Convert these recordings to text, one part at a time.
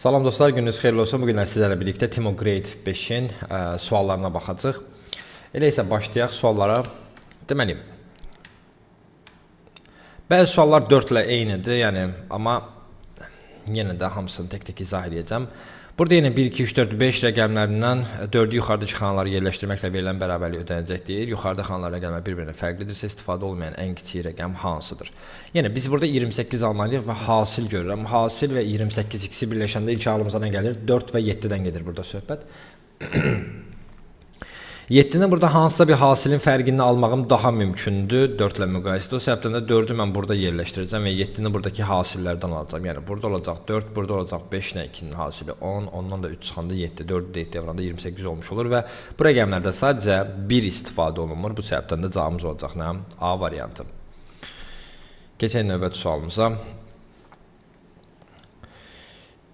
Salam dostlar, gününüz xeyirli olsun. Bugünlər sizlərlə birlikdə Timo Grade 5-in suallarına baxacağıq. Elə isə başlayaq suallara. Deməli, bəzi suallar 4 ilə eynidir, yəni, amma yenə də hamısını tək-tək izah edəcəm. Burada yenə 1, 2, 3, 4, 5 rəqəmlərindən 4-ü yuxarıdakı xanaları yerləşdirməklə verilən bərabərlik ödənəcək deyir. Yuxarıda xanalar rəqəmlər bir-birinə fərqlidirsə istifadə olmayan ən kiçik rəqəm hansıdır? Yəni biz burada 28 almalıyıq və hasil görürəm. Hasil və 28 ikisi birləşəndə ilk ağlımıza nə gəlir? 4 və 7-dən gedir burada söhbət. 7-ni burada hansısa bir hasilin fərqini almağım daha mümkündür 4 ilə müqayisədə. O səbəbdən də 4-ü mən burada yerləşdirəcəm və 7-ni buradakı hasillərdən alacağım. Yəni burada olacaq 4, burada olacaq 5 ilə 2-nin hasili 10, ondan da 3 çıxanda 7, 4-ü də 7 evranda 28 olmuş olur və bu rəqəmlərdə sadəcə 1 istifadə olunmur. Bu səbəbdən də cavabımız olacaq nə? A variantı. Keçək növbəti sualımıza.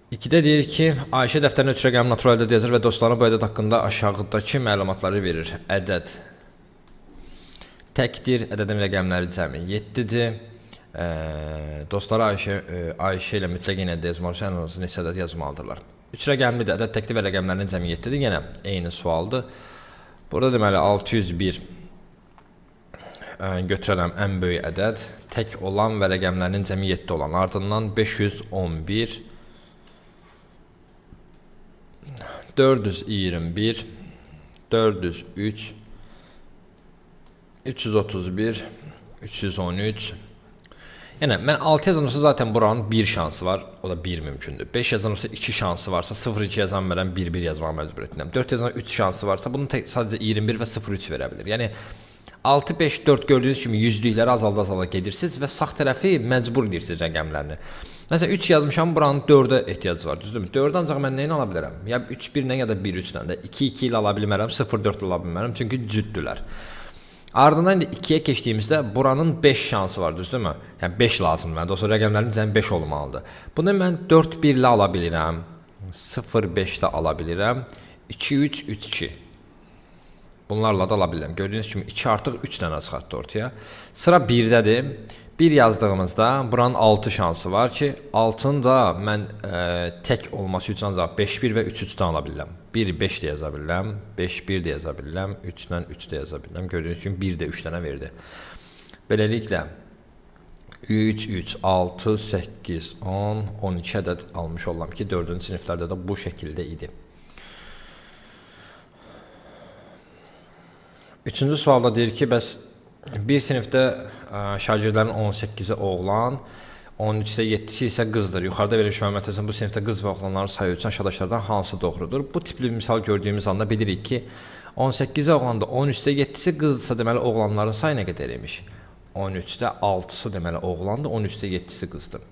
2-də deyir ki, Ayşə dəftərinə 3 rəqəmi natural ədəd yazır və dostlarına bu ədəd haqqında aşağıdakı məlumatları verir. Ədəd təkdir, ədədin rəqəmləri cəmi 7-dir. Dostları Ayşə ilə mütləq yenə yazmalıdır, ən azı neçə ədəd yazmalıdırlar. 3 rəqəmlidir, ədəd təkdir və rəqəmlərinin cəmi 7-dir. Yenə eyni sualdır. Burada deməli 601 götürərəm ən böyük ədəd, tək olan və rəqəmlərinin cəmi 7 olan. Ardından 511 421, 403, 331, 313. Yəni, mən 6 yazılırsa zaten buranın 1 şansı var, o da 1 mümkündür. 5 yazılırsa 2 şansı varsa 0-2 yazan verəm, 1-1 yazmağa məcburiyyətindəyim. 4 yazan 3 şansı varsa bunu sadəcə 21 və 0-3 verə bilir. Yəni, 6, 5, 4 gördüyünüz kimi yüzlükləri azalda gedirsiniz və sağ tərəfi məcbur edirsiniz rəqəmlərini. Məsələn, 3 yazmışam, buranın 4-ə ehtiyacı var, düzdürmü? 4-ü ancaq mən nəyin ala bilərəm? Ya 3-1 ilə, ya da 1-3 ilə də. 2-2 ilə ala bilmərəm, 0-4 ilə ala bilmərəm, çünki cüddülər. Ardından da 2-yə keçdiyimizdə buranın 5 şansı var, düzdürmü? Yəni 5 lazımdır məndə, o sonra rəqəmlərin cəmi 5 olmalıdır. Bunu mən 4-1 ilə ala bilirəm, 0-5 ilə ala bilirəm, 2-3, 3-2. Bunlarla da ala bilirəm. Gördüyünüz kimi 2 artıq 3 dənə çıxartdı ortaya. Sıra 1-dədir. 1 yazdığımızda buranın 6 şansı var ki, 6-nı da mən tək olması üçün ancaq 5-1 və 3-3-dən ala bilirəm. 1-5 də yaza bilirəm, 5-1 də yaza bilirəm, 3-dən 3 də yaza bilirəm. Gördüyünüz kimi 1 də 3 dənə verdi. Beləliklə 3, 3, 6, 8, 10, 12 ədəd almış olam ki, 4-cü siniflərdə də bu şəkildə idi. 3-cü sualda deyir ki, bəs bir sinifdə şagirdlərin 18-i oğlan, 13-də 7-si isə qızdır. Yuxarıda verilmiş məlumatlar bu sinifdə qız və oğlanların sayı üçün aşağıdakilərdən hansı doğrudur? Bu tipli misal gördüyümüz anda bilirik ki, 18-i oğlanda 13-də 7-si qızdırsa deməli oğlanların sayı nə qədər imiş? 13-də 6-sı deməli oğlandır, 13-də 7-si qızdır.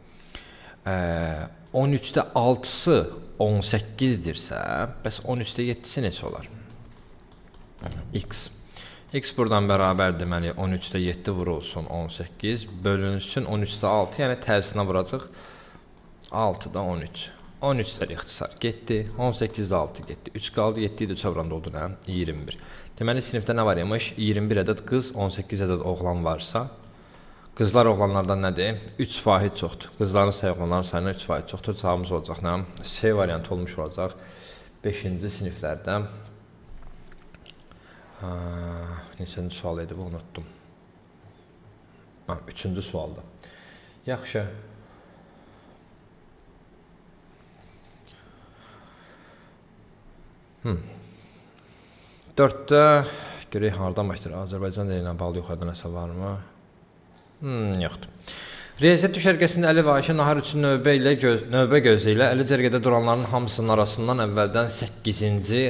13-də 6-sı 18-dirsə, bəs 13-də 7-si neçə olar? X. X buradan bərabər deməli 13-də 7 vurulsun 18, bölünsün 13-də 6, yəni tərsinə vuracaq 6-da 13. 13-lər ixtisar getdi, 18-də 6 getdi, 3 qaldı, 7-yi də çavranda oldu nə? 21. Deməli sinifdə nə var imiş? 21 ədəd qız, 18 ədəd oğlan varsa, qızlar oğlanlardan nədir? 3 faiz çoxdur. Qızların sayı oğlanların sayına 3 faiz çoxdur. Cavabımız olacaq nə? C variantı olmuş olacaq 5-ci siniflərdə. Neçənci sual edib, unutdum. 3-cü sualda. Yaxşı. Dörddə görək hardan başlayır. Azərbaycan dilinə bağlı yuxarıda nəsə varmı? Yoxdur. Riyaziyyat düşərgəsində Əli və Ayşə nahar üçün növbə gözləyirlər. Əli cərgədə duranların hamısının arasından əvvəldən 8-ci,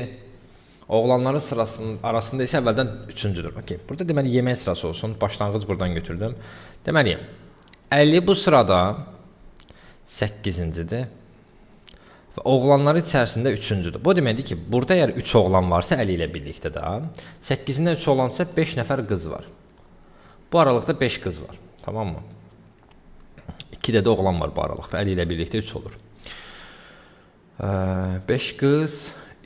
oğlanların arasında isə əvvəldən 3-cüdür. Okay. Burada deməli yemək sırası olsun. Başlanğıc buradan götürdüm. Deməli, Əli bu sırada 8-cidir və oğlanları içərisində 3-cüdür. Bu deməkdir ki, burada əgər 3 oğlan varsa Əli ilə birlikdə də, 8-dən 3 oğlansa 5 nəfər qız var. Bu aralıqda 5 qız var. Tamam mı? 2 də oğlan var bu aralıqda. Əli ilə birlikdə 3 olur. 5 qız,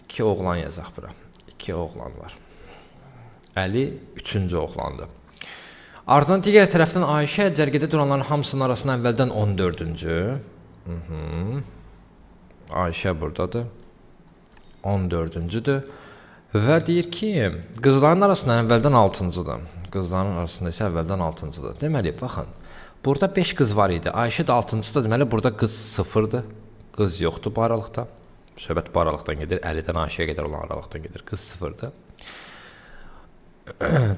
2 oğlan yazaq bura. 2 oğlan var. Əli 3-cü oğlandır. Ardından digər tərəfdən Ayşə cərgədə duranların hamısının arasında əvvəldən 14-cü. Ayşə buradadır. 14-cüdür. Və deyir ki, qızların arasında əvvəldən 6-cıdır. Qızların arasında isə əvvəldən 6-cıdır. Deməli, baxın, burada 5 qız var idi. Ayşə də 6-cıdır. Deməli, burada qız 0-dır. Qız yoxdur bu aralıqda. Söhbət bu aralıqdan gedir. 50-dən Ayşəyə qədər olan aralıqdan gedir. Qız 0-dır.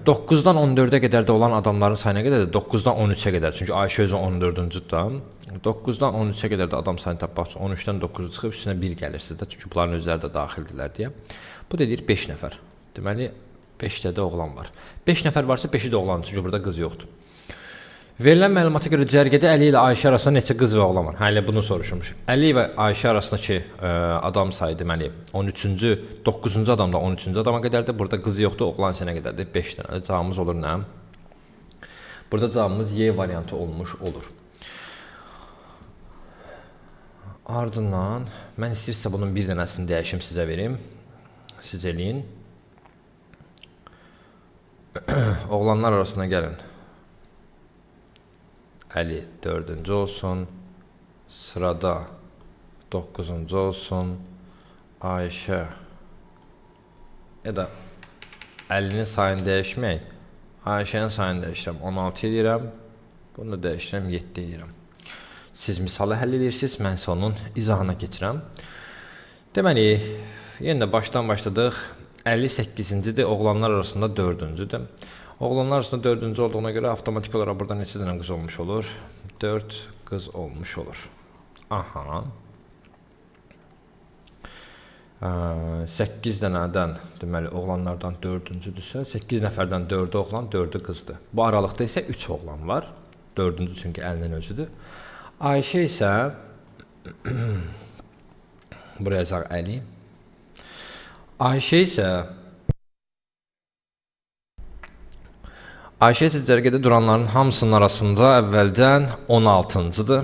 9-dan 14-ə qədər də olan adamların sayına qədər də 9-dan 13-ə qədər. Çünki Ayşə özü 14-cüdür. 9-dan 13-ə qədər də adam sayını tapmaq üçün 13-dən 9-u çıxıb üstünə 1 gəlir sizdə. Çünki bunların özləri də daxildirlər deyə. Bu da deyir 5 nəfər. Deməli 5-də də oğlan var. 5 nəfər varsa 5-i də oğlan, çünki burada qız yoxdur. Verilən məlumata görə cərgədə Əli ilə Ayşə arasında neçə qız və oğlan var? Hə, elə bunu soruşmuş. Əli və Ayşə arasındakı adam sayı deməli 13-cü, 9-cu adamda 13-cü adama qədərdir. Burada qız yoxdur, oğlan isə nə qədərdir? 5 dənədir. Cavabımız olur nə? Burada cavabımız Y variantı olmuş olur. Ardından mən istəyirsə bunun bir dənəsini dəyişim sizə verim. Siz eləyin. Oğlanlar arasına gəlin. Əli 4-cü olsun. Sırada 9-cu olsun. Ayşə. Ya da Əlinin sayını dəyişmək. Ayşənin sayını dəyişirəm. 16 edirəm. Bunu da dəyişirəm. 7 edirəm. Siz misalı həll edirsiniz. Mən isə onun izahına keçirəm. Deməli, yenə də başdan başladıq. 58-cidir. Oğlanlar arasında 4-cüdür. Oğlanlar arasında 4-cü olduğuna görə avtomatik olaraq burada neçə dənə qız olmuş olur? 4 qız olmuş olur. Aha. 8 dənədən, deməli, oğlanlardan 4-cüdürsə, 8 nəfərdən 4-ü oğlan, 4-ü qızdır. Bu aralıqda isə 3 oğlan var. 4-cü çünki Əlinin özüdür. Ayşə isə buraya yazaq Əli. Ayşə isə cərgədə duranların hamısının arasında əvvəldən 16-cıdır.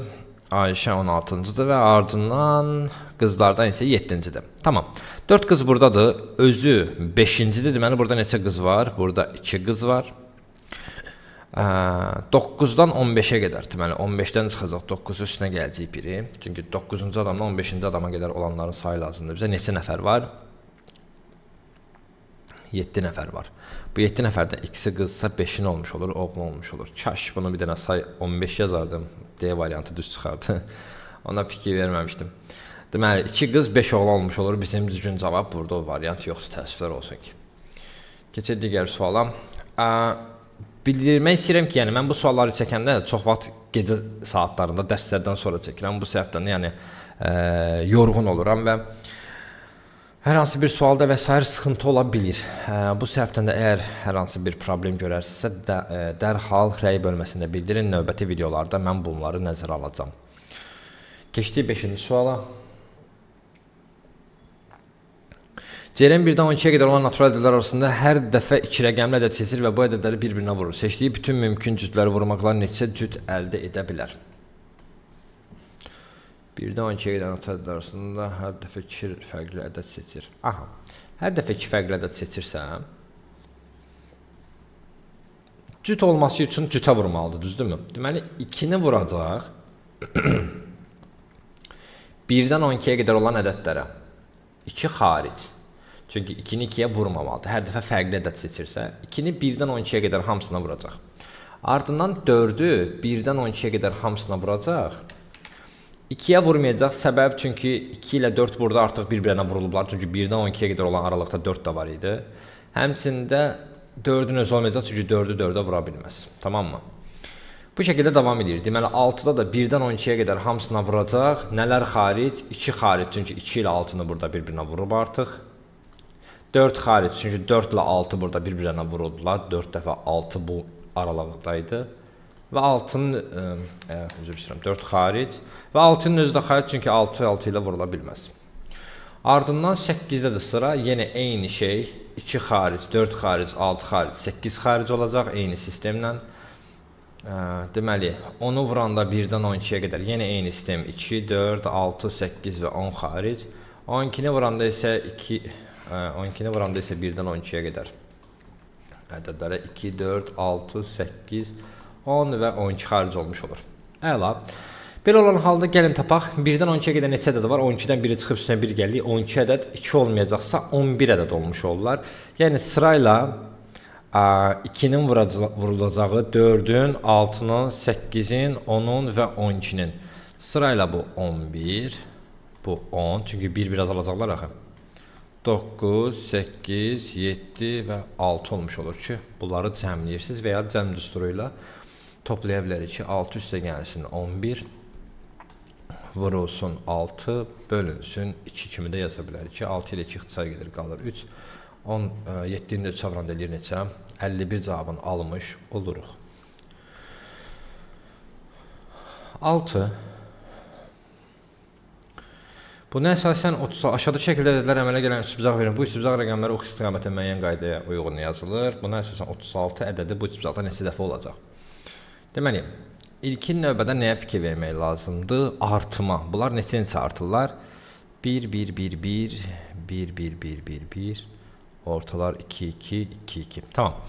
Ayşə 16-cıdır və ardından qızlardan isə 7-cidir. Tamam. 4 qız buradadır. Özü 5-cidir. Deməli, burada neçə qız var? Burada 2 qız var. 9-dan 15-ə qədər. Deməli, 15-dən çıxacaq 9 üstünə gələcək biri. Çünki 9-cu adamdan 15-ci adama qədər olanların sayı lazımdır. Bizə neçə nəfər var? 7 nəfər var. Bu 7 nəfərdən ikisi qızsa 5-in olmuş olur, oğlan olmuş olur. Kaş bunu bir dənə say 15 yazardım. D variantı düz çıxardı. Ona fikir verməmişdim. Deməli, 2 qız 5 oğlan olmuş olur. Bizim düzgün cavab burada o variant yoxdur. Təəssüflər olsun ki. Keçək digər suala. Bildirmək istəyirəm ki, yəni mən bu sualları çəkəndə çox vaxt gecə saatlarında dərslərdən sonra çəkirəm. Bu səbəbdən yəni yorğun oluram və hər hansı bir sualda və s. sıxıntı ola bilir. Bu səbəbdən də əgər hər hansı bir problem görərsinizsə, dərhal rəy bölməsində bildirin. Növbəti videolarda mən bunları nəzərə alacağam. Keçdik 5-ci suala. Cərəm 1-dən 12-yə qədər olan natural ədədlər arasında hər dəfə 2 rəqəmli ədəd seçir və bu ədədləri bir-birinə vurur. Seçdiyi bütün mümkün cütləri vurmaqla neçə cüt əldə edə bilər? 1-dən 12-yə qədər natural ədədlər arasında hər dəfə 2 fərqli ədəd seçir. Aha, hər dəfə 2 fərqli ədəd seçirsə, cüt olması üçün cütə vurmalıdır, düzdürmü? Deməli, 2-ni vuracaq 1-dən 12-yə qədər olan ədədlərə. 2 xaric. Çünki 2-ni 2-yə vurmamalıdır. Hər dəfə fərqli ədəd seçirsə, 2-ni 1-dən 12-yə qədər hamısına vuracaq. Ardından 4-ü 1-dən 12-yə qədər hamısına vuracaq. 2-yə vurmayacaq, səbəb çünki 2 ilə 4 burada artıq bir-birinə vurulublar. Çünki 1-dən 12-yə qədər olan aralıqda 4 də var idi. Həmçində 4-ün özü olmayacaq, çünki 4-ü 4-ə vura bilməz. Tamam mı? Bu şəkildə davam edir. Deməli, 6-da da 1-dən 12-yə qədər hamısına vuracaq. Nələr xaric? 2 xaric, çünki 2 ilə 6-nı burada bir-birinə vurub artıq. 4 xaric, çünki 4 ilə 6 burada bir-birinə vuruldular. 4 dəfə 6 bu aralıqdaydı. Və 6-nın, üzr istəyirəm, 4 xaric. Və 6-nın özü də xaric, çünki 6 ilə vurula bilməz. Ardından 8-də də sıra yenə eyni şey. 2 xaric, 4 xaric, 6 xaric, 8 xaric olacaq eyni sistemlə. Deməli, onu vuranda 1-dən 12-yə qədər yenə eyni sistem. 2, 4, 6, 8 və 10 xaric. 12-ni vuranda isə 12-ni vuranda isə 1-dən 12-yə qədər ədədlərə 2, 4, 6, 8, 10 və 12 xaric olmuş olur. Əla. Belə olan halda gəlin tapaq. 1-dən 12-yə qədər neçə ədəd var? 12-dən biri çıxıb üstünə 1 gəlir. 12 ədəd 2 olmayacaqsa 11 ədəd olmuş olurlar. Yəni sırayla 2-nin vurulacağı 4-ün, 6-nın, 8-in, 10-un və 12-nin. Sırayla bu 11, bu 10. Çünki 1 biraz alacaqlar axı. 9, 8, 7 və 6 olmuş olur ki, bunları cəmləyirsiniz və ya cəm düsturu ilə toplaya bilərik ki, 6 üstə gəlsin 11, vurulsun 6, bölünsün 2 kimi də yaza bilərik ki, 6 ilə 2 ixtisar gedir, qalır 3. 7-nin də 3 avranda eləyir neçə? 51 cavabını almış oluruq. 6. Buna əsasən 30 aşağıda şəkildə ədədlər əmələ gələn üstübüzaq verin. Bu üstübüzaq rəqəmləri ox istiqamətə müəyyən qaydaya uyğun yazılır. Buna əsasən 36 ədədi bu üstübüzaqda neçə dəfə olacaq? Deməli, ilkin növbədə nəyə fikir vermək lazımdır? Artıma. Bunlar neçə artırlar? 1, 1, 1, 1, 1, 1, 1, 1, 1, ortalar 2, 2, 2, 2. Tamam.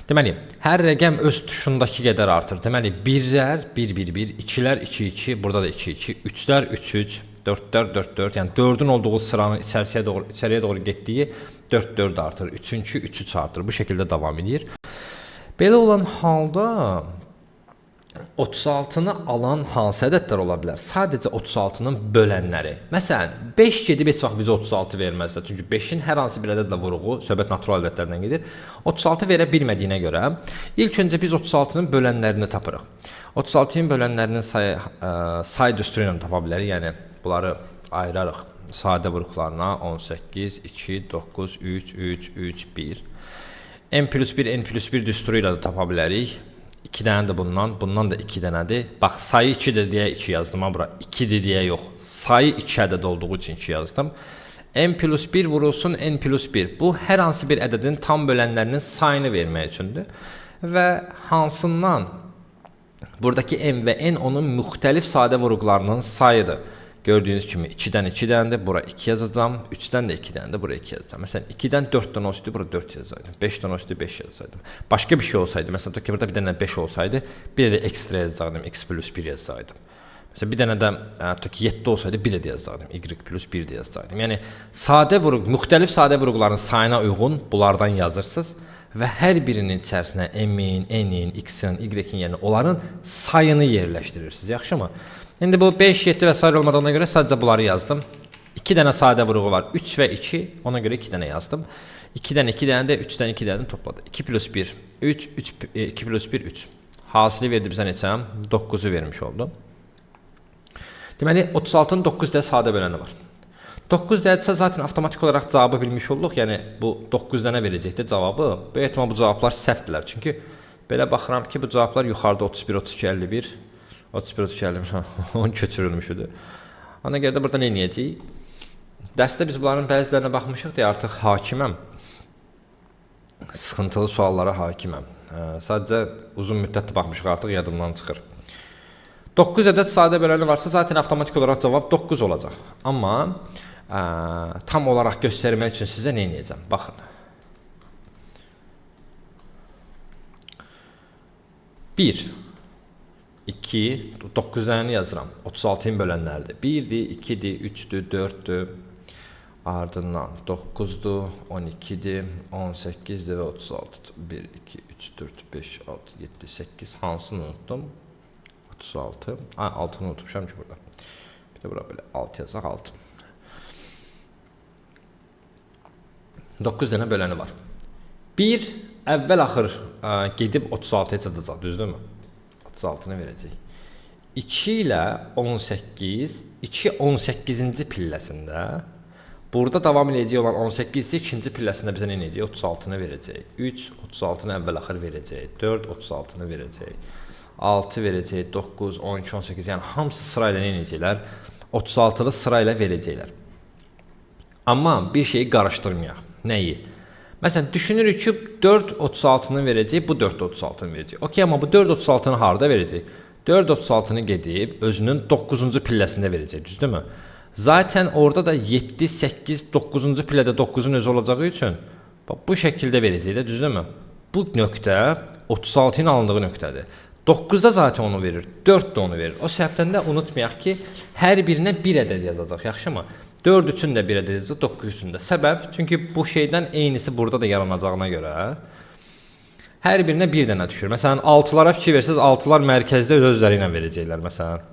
Deməli, hər rəqəm öz tuşundakı qədər artır. Deməli, 1-lər 1, 1, 1, 2-lər 2, 2, burada da 2, 2, 3-lər 3, 3, 4-lər 4, 4, yəni 4-ün olduğu sıranın içəriyə doğru getdiyi 4, 4 artır. 3-ünkü 3, 3 artır. Bu şəkildə davam edir. Belə olan halda 36-nı alan hansı ədədlər ola bilər? Sadəcə 36-nın bölənləri. Məsələn, 5 gedib heç vaxt bizə 36 verməzsə. Çünki 5-in hər hansı bir ədədlə vuruğu söhbət natural ədədlərdən gedir. 36 verə bilmədiyinə görə ilk öncə biz 36-nın bölənlərini tapırıq. 36-nın bölənlərinin say düsturu ilə tapa bilərik. Yəni bunları ayırarıq sadə vuruqlarına 18, 2, 9, 3, 3, 3, 1. n+1, n+1 düsturu ilə də tapa bilərik. 2 dənə də bundan da 2 dənədir. Bax, sayı 2-dir deyə 2 yazdım. Bura 2-dir deyə yox. Sayı 2 ədəd olduğu üçün 2 yazdım. n+1 vurulsun n+1. Bu, hər hansı bir ədədin tam bölənlərinin sayını vermək üçündür. Və hansından buradakı m və n onun müxtəlif sadə vuruqlarının sayıdır. Gördüyünüz kimi 2-dən 2 dənədir, bura 2 yazacağım. 3-dən də 2 dənədir, bura 2 yazacağım. Məsələn, 2-dən 4 dənə olsaydı, bura 4 yazacaqdım. 5-dən olsaydı, 5 yazacaqdım. Başqa bir şey olsaydı, məsələn, ki, burada bir dənə 5 olsaydı, bir də ekstra yazacaqdım, x+1 yazacaqdım. Məsələn, bir dənə də 7 olsaydı, bir də yazacaqdım, y+1 də yazacaqdım. Yəni, sadə vuruq, müxtəlif sadə vuruqların sayına uyğun bunlardan yazırsınız və hər birinin içərisinə m-in, n-in, x-in, y-in, yəni onların sayını yerləşdirirsiniz. Yaxşımı? İndi bu 5, 7 və s. olmadığına görə sadəcə bunları yazdım. 2 dənə sadə vuruğu var. 3 və 2, ona görə 2 dənə yazdım. 2-dən 2 dənə də 3-dən 2 dənə topladı. 2+1, 3, 2+1, 3. Hasili verdi bizə neçə? 9-u vermiş oldu. Deməli, 36-nın 9 dənə sadə böləni var. 9 dənədirsə zaten avtomatik olaraq cavabı bilmiş olduq. Yəni, bu 9 dənə verəcəkdə cavabı. Bu ehtimal bu cavablar səhvdirlər. Çünki belə baxıram ki, bu cavablar yuxarıda 31, 32, 51. 31, 32, 51, 10 köçürülmüşüdür. Ona görə də burada nə edəcəyik? Dərsdə biz bunların bəzilərinə baxmışıq deyə artıq hakiməm. Sıxıntılı suallara hakiməm. Sadəcə uzun müddətli baxmışıq, artıq yadımdan çıxır. 9 ədəd sadə böləni varsa, zaten avtomatik olaraq cavab 9 olacaq. Amma tam olaraq göstərmək üçün sizə nə edəcəm? Baxın. 1, 2, 9 dənəni yazıram. 36-ın bölənləridir. 1-dir, 2-dir, 3-dür, 4-dür. Ardından 9-dur, 12-dir, 18-dir və 36-dır. 1, 2, 3, 4, 5, 6, 7, 8. Hansını unuttum? 36. 6-nı unutmuşam ki burada. Bir də bura belə 6 yazaq, 6. 9 dənə böləni var. 1 əvvəl-axır gedib 36-ya çatacaq, düzdürmü? 36-nı verəcək. 2 ilə 18, 2 18-ci pilləsində, burada davam edəcək olan 18-ci ikinci pilləsində bizə nə edəcək? 36-nı verəcək. 3, 36-nı əvvəl-axır verəcək. 4, 36-nı verəcək. 6 verəcək, 9, 12, 18, yəni hamısı sırayla nə edəcəklər? 36-lı sırayla verəcəklər. Amma bir şeyi qarışdırmayaq. Nəyi? Məsələn, düşünürük ki, 4 36-nı verəcək, bu 4 36-nı verəcək. Okey, amma bu 4 36-nı harada verəcək? 4 36-nı gedib özünün 9-cu pilləsində verəcək, düzdürmü? Zaten orada da 7, 8, 9-cu pillədə 9-un özü olacağı üçün bu şəkildə verəcək də, düzdürmü? Bu nöqtə 36-nın alındığı nöqtədir. 9'da zaten onu verir. 4 də onu verir. O səbəbdən də unutmayaq ki, hər birinə bir ədəd yazacaq, yaxşımı? 4 üçün də bir ədəd yazacaq, 9 üçün də. Səbəb, çünki bu şeydən eynisi burada da yaranacağına görə hər birinə bir dənə düşür. Məsələn, 6'lara fikir versəz, 6'lar mərkəzdə öz-özləri ilə verəcəklər, məsələn.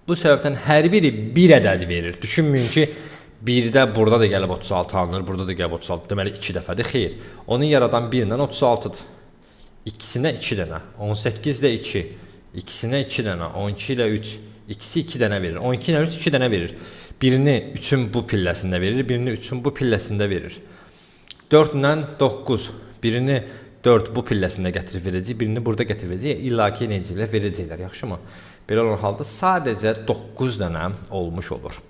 Bu səbəbdən hər biri bir ədəd verir. Düşünməyin ki, birdə burada da gəlib 36 alınır, burada da gəlib 36, deməli 2 dəfədir. Xeyr, onu yaradan birindən 36'dır. İkisinə 2 dənə, 18 ilə 2, ikisinə 2 dənə, 12 ilə 3, ikisi 2 dənə verir. 12 ilə 3 2 dənə verir. Birini 3'ün bu pilləsində verir, birini 3'ün bu pilləsində verir. 4 ilə 9, birini 4 bu pilləsində gətirib verəcək, birini burada gətirib verəcək, illaki necələr verəcəklər, yaxşımı? Belə olan halda sadəcə 9 dənə olmuş olur.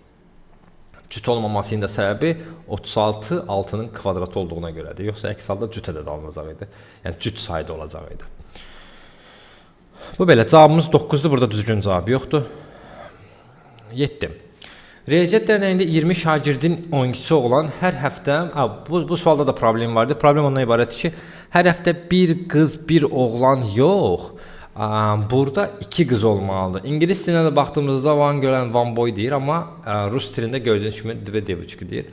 Cüt olmamasının da səbəbi 36 6'nın kvadratı olduğuna görədir. Yoxsa əks halda cüt ədəd alınacaq idi. Yəni cüt sayda olacaq idi. Bu belə cavabımız 9'dur. Burada düzgün cavab yoxdur. 7. Riyaziyyat dərnəyində 20 şagirdin 12'si olan hər həftə, bu sualda da problem vardı. Problem ondan ibarətdir ki, hər həftə bir qız, bir oğlan yox. Burada 2 qız olmalıdır. İngilis dilinə də baxdığımızda van görən van boy deyir, amma Rus dilində gördüyünüz kimi dve devçki deyir.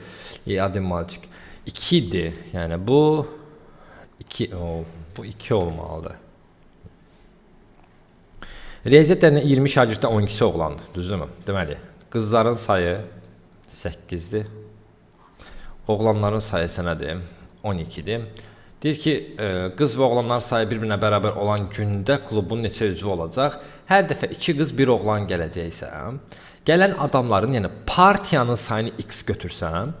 Adım malçık. 2'dir. Yəni bu 2 olmalıdır. Riyaziyyat dərnəyində 20 şagirddə 12'si oğlandır. Düzdürmü? Deməli, qızların sayı 8'dir. Oğlanların sayısı nədir? 12'dir. Deyir ki, qız və oğlanlar sayı bir-birinə bərabər olan gündə klubun neçə üzvü olacaq? Hər dəfə 2 qız, 1 oğlan gələcəksə, gələn adamların, yəni partiyanın sayını x götürsəm,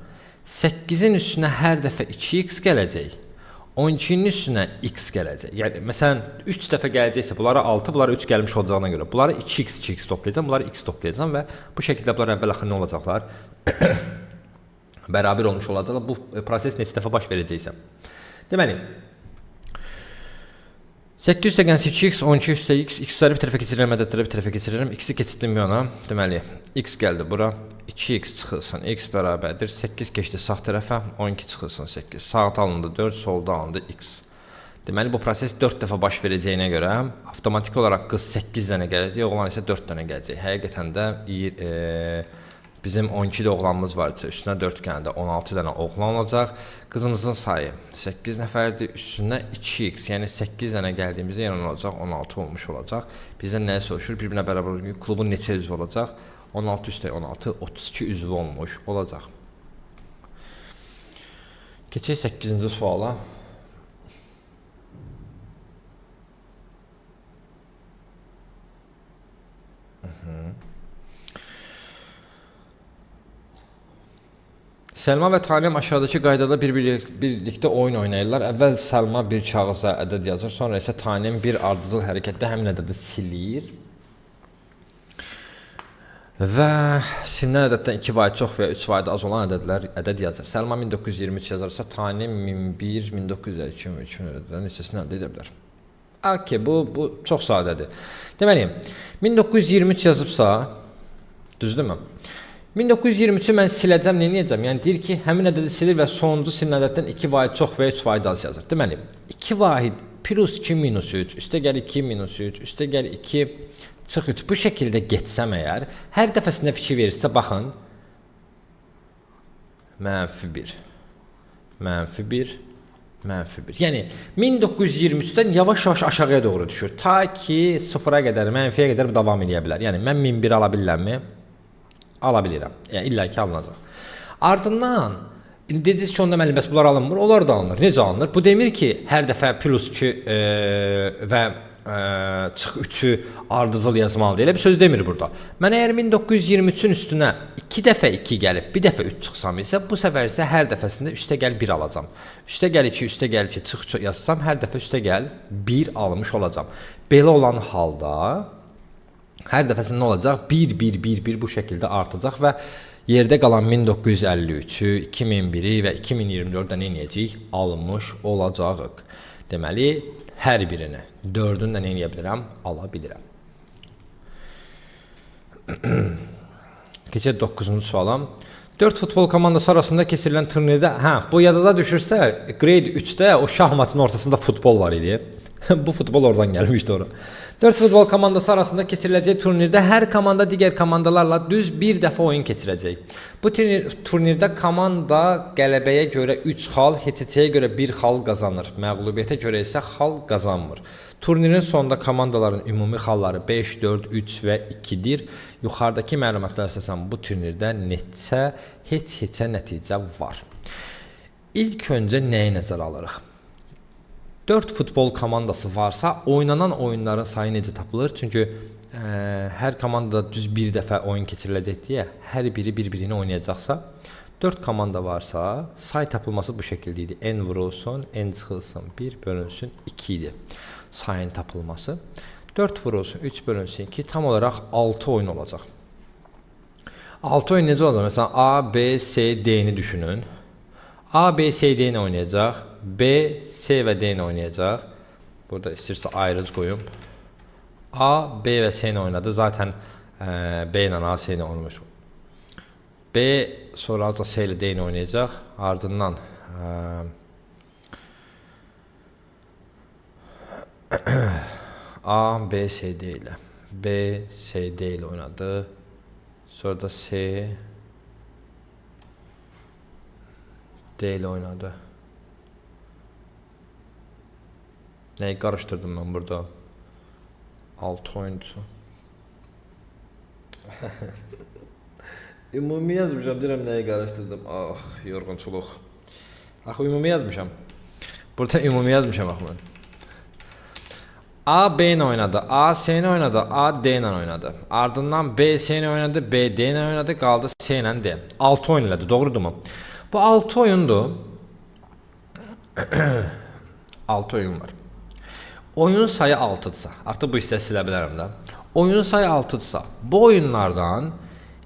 8'in üstünə hər dəfə 2x gələcək, 12'nin üstünə x gələcək. Yəni, məsələn, 3 dəfə gələcəksə, bunlara 6, bunlara 3 gəlmiş olacağına görə, bunlara 2x, 2x toplayacam, bunlara x toplayacam və bu şəkildə bunlar əvvəl-axır nə olacaqlar? Bərabər olmuş olacaqlar. Bu proses neçə dəfə baş verəcəksə. Deməli, 8 üstəgən 2x, 12 üstə x, x-ləri bir tərəfə keçirirəm, ədədləri bir tərəfə keçirirəm, x-i keçirdim yana. Deməli, x gəldi bura, 2x çıxılsın, x bərabərdir, 8 keçdi sağ tərəfə, 12 çıxılsın, 8. Sağda alındı 4, solda alındı x. Deməli, bu proses 4 dəfə baş verəcəyinə görə, avtomatik olaraq qız 8 dənə gələcək, oğlan isə 4 dənə gələcək. Həqiqətən də bizim 12 oğlanımız varsa, üstünə 4 gəldə 16 dənə oğlan olacaq. Qızımızın sayı 8 nəfərdir, üstünə 2x, yəni 8 dənə gəldiyimizdə yəni olacaq, 16 olmuş olacaq. Bizdən nəyə soruşur? Bir-birinə bərabər olacaq, klubun neçə üzvü olacaq? 16 üstə 16, 32 üzvü olmuş olacaq. Keçək 8-ci suala. Səlma və Talim aşağıdakı qaydada birlikdə oyun oynayırlar. Əvvəl Səlma bir kağıza ədəd yazır, sonra isə Talim bir ardıcıl hərəkətdə həmin ədədi silir. Və silinən ədəddən 2 vahid çox və ya 3 vahid az olan ədəd yazır. Səlma 1923 yazarsa, Talim 1001, 1952, 2000 neçəsini əldə edə bilər. Okay, bu çox sadədir. Deməli, 1923 yazıbsa, düzdürmü? 1923'ü mən siləcəm, nə edəcəm? Yəni deyir ki, həmin ədədi silir və sonuncu silinən ədəddən 2 vahid çox və ya 3 vahid az yazır. Deməli, 2 vahid plus 2 minus 3, üstə gəl 2 minus 3, üstə gəl 2 çıx 3. Bu şəkildə getsəm əgər, hər dəfəsində fikir verirsə, baxın, -1, -1, -1. Yəni 1923'dən yavaş-yavaş aşağıya doğru düşür. Ta ki 0'a qədər, mənfiyə qədər davam edə bilər. Yəni mən 1001 ala bilərəmmi? Ala bilirəm. Yəni illa ki alınacaq. Ardından dediniz ki, onda müəllim bəs bunlar alınmır, onlar da alınır. Necə alınır? Bu demir ki, hər dəfə plus 2 və çıx 3'ü ardıcıl yazmalıdır. Elə bir söz demir burada. Mən əgər 1923'ün üstünə 2 dəfə 2 gəlib, 1 dəfə 3 çıxsam isə, bu səfər isə hər dəfəsində üstə gəl 1 alacam. Üstə gəl 2, üstə gəl 2 çıx 3 yazsam, hər dəfə üstə gəl 1 almış olacam. Belə olan halda hər dəfəsində nə olacaq? 1, 1, 1, 1 bu şəkildə artacaq və yerdə qalan 1953'ü, 2001'i və 2024'də nə edəcəyik? Alınmış olacağıq. Deməli, hər birini 4'ünü də nə edə bilirəm? Ala bilirəm. Keçək 9-cu suala. 4 futbol komandası arasında keçirilən turnirdə, bu yadınıza düşürsə, grade 3'də o şahmatın ortasında futbol var idi. Bu futbol oradan gelmişti ora. 4 futbol komandası arasında keçiriləcək turnirdə hər komanda digər komandalarla düz bir dəfə oyun keçirəcək. Bu turnirdə komanda qələbəyə görə 3 xal, heçəçəyə görə 1 xal qazanır. Məğlubiyyətə görə isə xal qazanmır. Turnirin sonunda komandaların ümumi xalları 5, 4, 3 və 2-dir. Yuxarıdakı məlumatlar əsasən bu turnirdə neçə, heç-heçə nəticə var. İlk öncə nəyi nəzərə alırıq? 4 futbol komandası varsa oynanan oyunların sayı necə tapılır? Çünki hər komandada düz bir dəfə oyun keçiriləcək deyə hər biri bir-birini oynayacaqsa 4 komanda varsa say tapılması bu şəkildə idi. N vurulsun, N çıxılsın, 1 bölünsün 2 idi sayın tapılması. 4 vurulsun, 3 bölünsün 2 tam olaraq 6 oyun olacaq. 6 oyun necə olacaq? Məsələn A, B, C, D-ni düşünün. A, B, C, D-ni oynayacaq. B, C və D ilə oynayacaq. Burada istəyirsə ayrıc qoyum. A, B və C ilə oynadı. Zaten B ilə A, C ilə oynamış. B sonra C ilə D ilə oynayacaq. Ardından A, B, C, D ilə. B, C, D ilə oynadı. Sonra da C, D ilə oynadı. Nəyi qarışdırdım mən burada? 6 oyuncusu. Ümumi yazmışam, deyirəm nəyi qarışdırdım. Ah, yorğunçuluq. Axı ümumi yazmışam. Burada ümumi yazmışam axı mən. A, B ilə oynadı, A, C ilə oynadı, A, D ilə oynadı. Ardından B, C ilə oynadı, B, D ilə oynadı, qaldı C ilə D. 6 oyun elədi, doğrudurmu? Bu 6 oyundur. 6 oyun var. Oyun sayı 6-dırsa, artıq bu hissəsi silə bilərəm də. Oyun sayı 6-dırsa, bu oyunlardan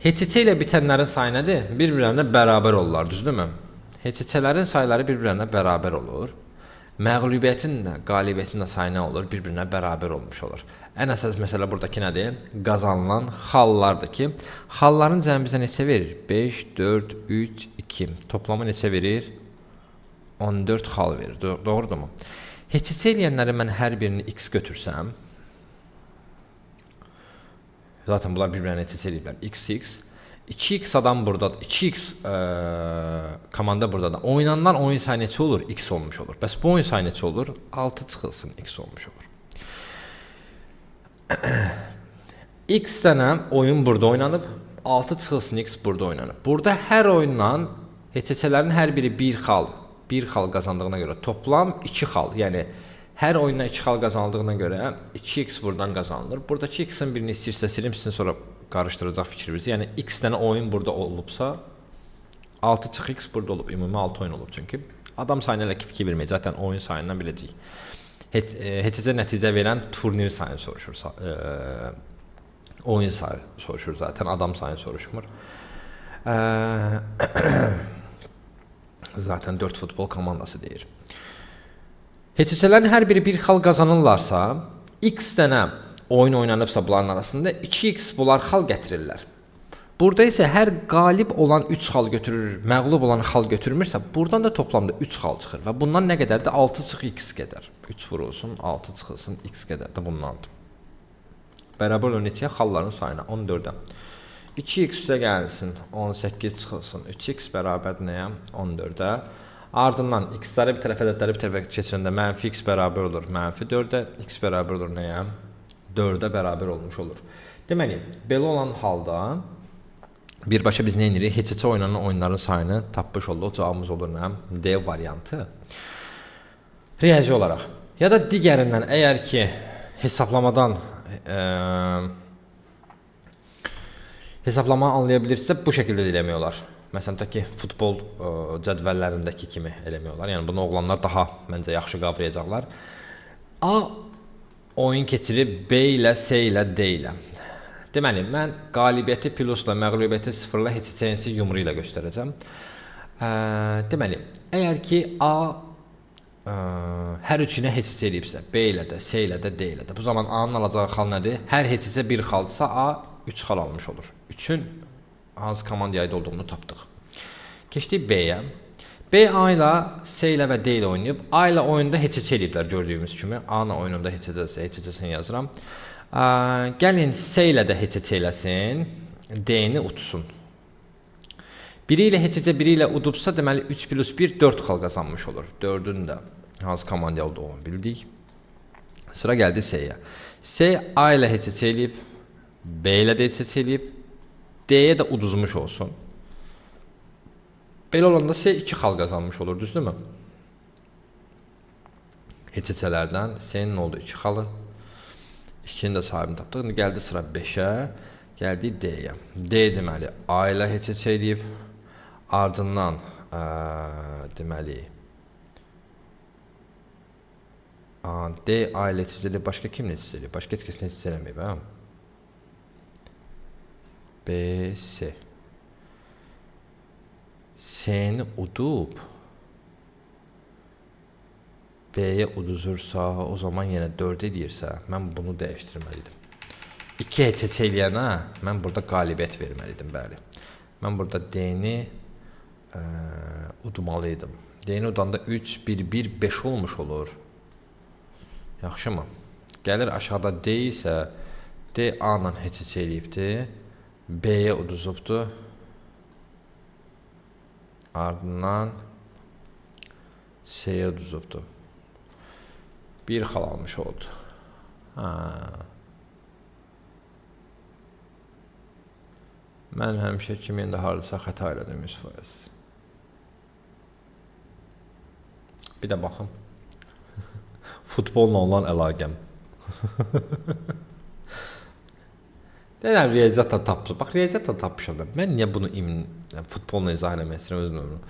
heç-heçə ilə bitənlərin sayı nədir? Bir-birlərinə bərabər olurlar, düzdürmü? Heç-heçələrin sayları bir-birlərinə bərabər olur. Məğlubiyyətin də, qalibiyyətin də sayı nə olur? Bir-birinə bərabər olmuş olur. Ən əsas məsələ buradakı nədir? Qazanılan xallardır ki, xalların cəmi bizə neçə verir? 5, 4, 3, 2. Toplamı neçə verir? 14 xal verir, doğrudurmu? Heç-heçə eləyənləri mən hər birini x götürsəm, zaten bunlar bir-birinə heç-heçə eləyiblər. X, 2x adam buradadır, 2x komanda buradadır. Oynanılan oyun sayı neçə olur? X olmuş olur. Bəs bu oyun sayı neçə olur? 6 çıxılsın, x olmuş olur. X dənə oyun burada oynanıb, 6 çıxılsın, x burada oynanıb. Burada hər oyundan heç-heçələrin hər biri 1 xal qazandığına görə toplam 2 xal, yəni hər oyundan 2 xal qazandığına görə 2x buradan qazanılır. Buradakı x-in birini istəyirsə silim, sizin sonra qarışdıracaq fikrinizi. Yəni x dənə oyun burada olubsa 6 çıx x burada olub, ümumi 6 oyun olub çünki. Adam sayını ilə fikir vermək, zaten oyun sayından biləcəyik. Heç-heçə nəticə verən turnir sayını soruşur. Oyun sayı soruşur zaten, adam sayını soruşmur. Zaten 4 futbol komandası deyir. Heç-heçələrin hər biri 1 xal qazanırlarsa, x dənə oyun oynanıbsa bunların arasında 2x bunlar xal gətirirlər. Burada isə hər qalib olan 3 xal götürür, məğlub olan xal götürmürsə, buradan da toplamda 3 xal çıxır və bundan nə qədərdir? 6 çıx x qədər. 3 vurulsun, 6 çıxılsın, x qədər də bundandır. Bərabər olur neçəyə? Xalların sayına, 14-ə. 2x üstə gəlsin, 18 çıxılsın, 3x bərabər nəyə? 14-ə. Ardından x-ləri bir tərəfə, ədədləri bir tərəfə keçirəndə mənfi x bərabər olur, mənfi 4-ə, x bərabər olur nəyə? 4-ə bərabər olmuş olur. Deməli, belə olan halda birbaşa biz nə edirik? Heç-heçə oynanan oyunların sayını tapmış olduq. Cavabımız olur nə? D variantı. Riyazi olaraq. Ya da digərindən, əgər ki, hesablamadan hesablama anlaya bilirsə, bu şəkildə də eləmək olar. Məsələn, ki, futbol cədvəllərindəki kimi eləmək olar. Yəni, bunu oğlanlar daha məncə yaxşı qavrayacaqlar. A oyun keçirib B ilə, C ilə, D ilə. Deməli, mən qalibiyyəti plusla, məğlubiyyəti sıfırla, heç-heçəyinsi yumru ilə göstərəcəm. Deməli, əgər ki, A hər üçünə heç-heçə eləyibsə, B ilə də, C ilə də, D ilə də. Bu zaman A-nın alacağı xal nədir? Hər heç-heçə 1 xaldırsa, A 3 xal almış olur. 3-ün hansı komandaya aid olduğunu tapdıq. Keçdik B-yə. B A ilə S ilə və D ilə oynayıb. A ilə oyunda heç eləyiblər gördüyümüz kimi. A ilə oyununda heç yazıram. Gəlin S ilə də heç eləsin. D-ni utsun. Biri ilə heç biri ilə udubsa, deməli 3 plus 1 4 xal qazanmış olur. 4-ün də hansı komanda olduğunu bildik. Sıra gəldi S-yə. S A ilə heç eləyib. B ilə də heç eləyib. D-yə də uduzmuş olsun. Belə olanda S 2 xal qazanmış olur, düzdürmü? HCC-lərdən S-nin oldu 2 xalı. 2-nin də sahibini tapdıq. İndi gəldi sıra 5-ə. Gəldi D-yə. D deməli A ilə HCC eləyib. Ardından deməli D A ilə HCC eləyib. Başqa kim HCC eləyib? Başqa heç kəs HCC eləməyib, hə? B, S. S-ni udub D-yə uduzursa, o zaman yenə 4 edirsə, mən bunu dəyişdirməliydim. 2 heç eləyənə mən burada qalibiyyət verməliydim, bəli. Mən burada D-ni udmalıydım. D-ni udanda 3, 1, 1, 5 olmuş olur. Yaxşı mı? Gəlir aşağıda D isə D A-la heç eləyibdir. B-yə uduzubdur. Ardından S-yə uduzubdur. 1 xal almış oldu. Mən həmişə kimi indi haradasa xəta elədim 100%. Bir də baxım. Futbolla olan əlaqəm. Deyirəm, riyaziyyat da tapmışam. Bax, riyaziyyat da tapmışam da. Mən niyə bunu futbolla izah eləmək istəyirəm özüm ömrüm?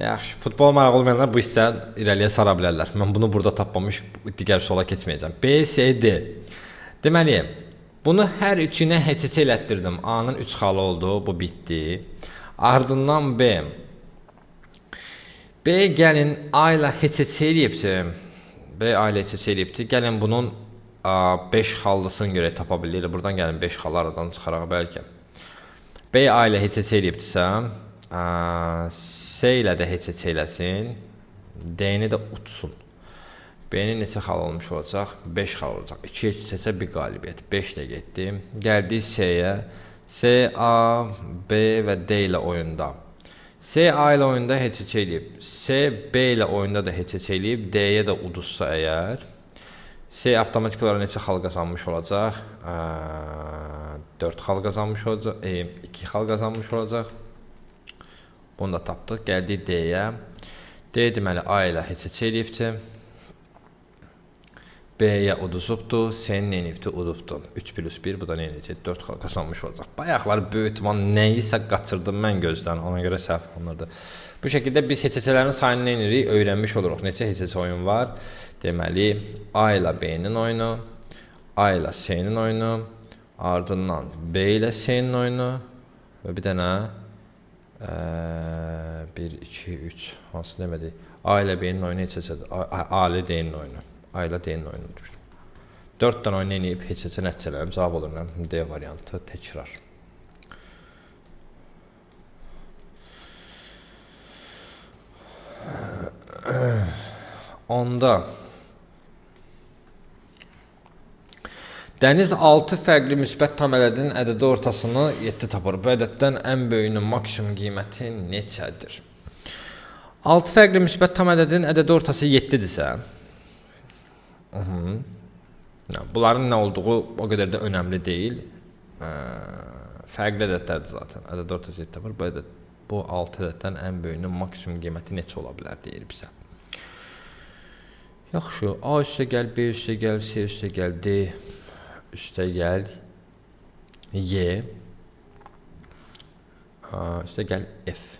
Yaxşı, futbol maraq olmayanlar bu hissə irəliyə sara bilərlər. Mən bunu burada tapmamış, digər sola keçməyəcəm. B, S, D. Deməli, bunu hər üçünə heç elətdirdim. A-nın 3 xalı oldu, bu bitdi. Ardından B. B gəlin A ilə heç eləyibdir. B A ilə heç eləyibdir. Gəlin bunun 5 xallısını görə tapa bilirik. Buradan gəlin 5 xallı aradan çıxaraq bəlkə. B A ilə heç eləyibdirsə, S ilə də heç eləsin. D-ni də utsun. B-nin neçə xal olmuş olacaq? 5 xal olacaq. 2 seçsə bir qalibiyyət. 5 də getdi. Gəldik S-yə. S, A, B və D ilə oyunda. S A ilə oyunda heç eləyib. S B ilə oyunda da heç eləyib. D-yə də uduzsa əgər, S avtomatik olaraq neçə xal qazanmış olacaq? 4 xal qazanmış olacaq. 2 xal qazanmış olacaq. Onu da tapdıq. Gəldik D-yə. D deməli A ilə heç eləyibdir. B-yə uduzubdur. S-nin eləyibdir, udubdur. 3 plus 1, bu da nə eləyəcək? 4 xal qazanmış olacaq. Bayaqları böyük ihtimal nəyisə qaçırdım mən gözdən. Ona görə səhv anladı. Bu şəkildə biz HCC-lərin sayını nə edirik? Öyrənmiş oluruq. Neçə HCC oyun var? Deməli, A ilə B-nin oyunu, A ilə S-nin oyunu, ardından B ilə S-nin oyunu və bir dənə 1, 2, 3 hansı demədik? A ilə B-nin oyunu HCC-dir. A ilə D-nin oyunu. A ilə D-nin oyunudur. 4 dənə oyun eləyib HCC nəticələrim cavab olur. D variantı təkrar. Onda Dəniz 6 fərqli müsbət tam ədədin ədədi ortasını 7 tapır. Bu ədəddən ən böyüyünün maksimum qiyməti neçədir? 6 fərqli müsbət tam ədədin ədədi ortası 7-dirsə, bunların nə olduğu o qədər də önəmli deyil. Fərqli ədədlərdir zaten. Ədədi ortası 7 tapır. Bu 6 ədəddən ən böyüyünün maksimum qiyməti neçə ola bilər deyir bizə. Yaxşı, A üstə gəl, B üstə gəl, C üstə gəl, D üstə gəl, Y üstə gəl, F.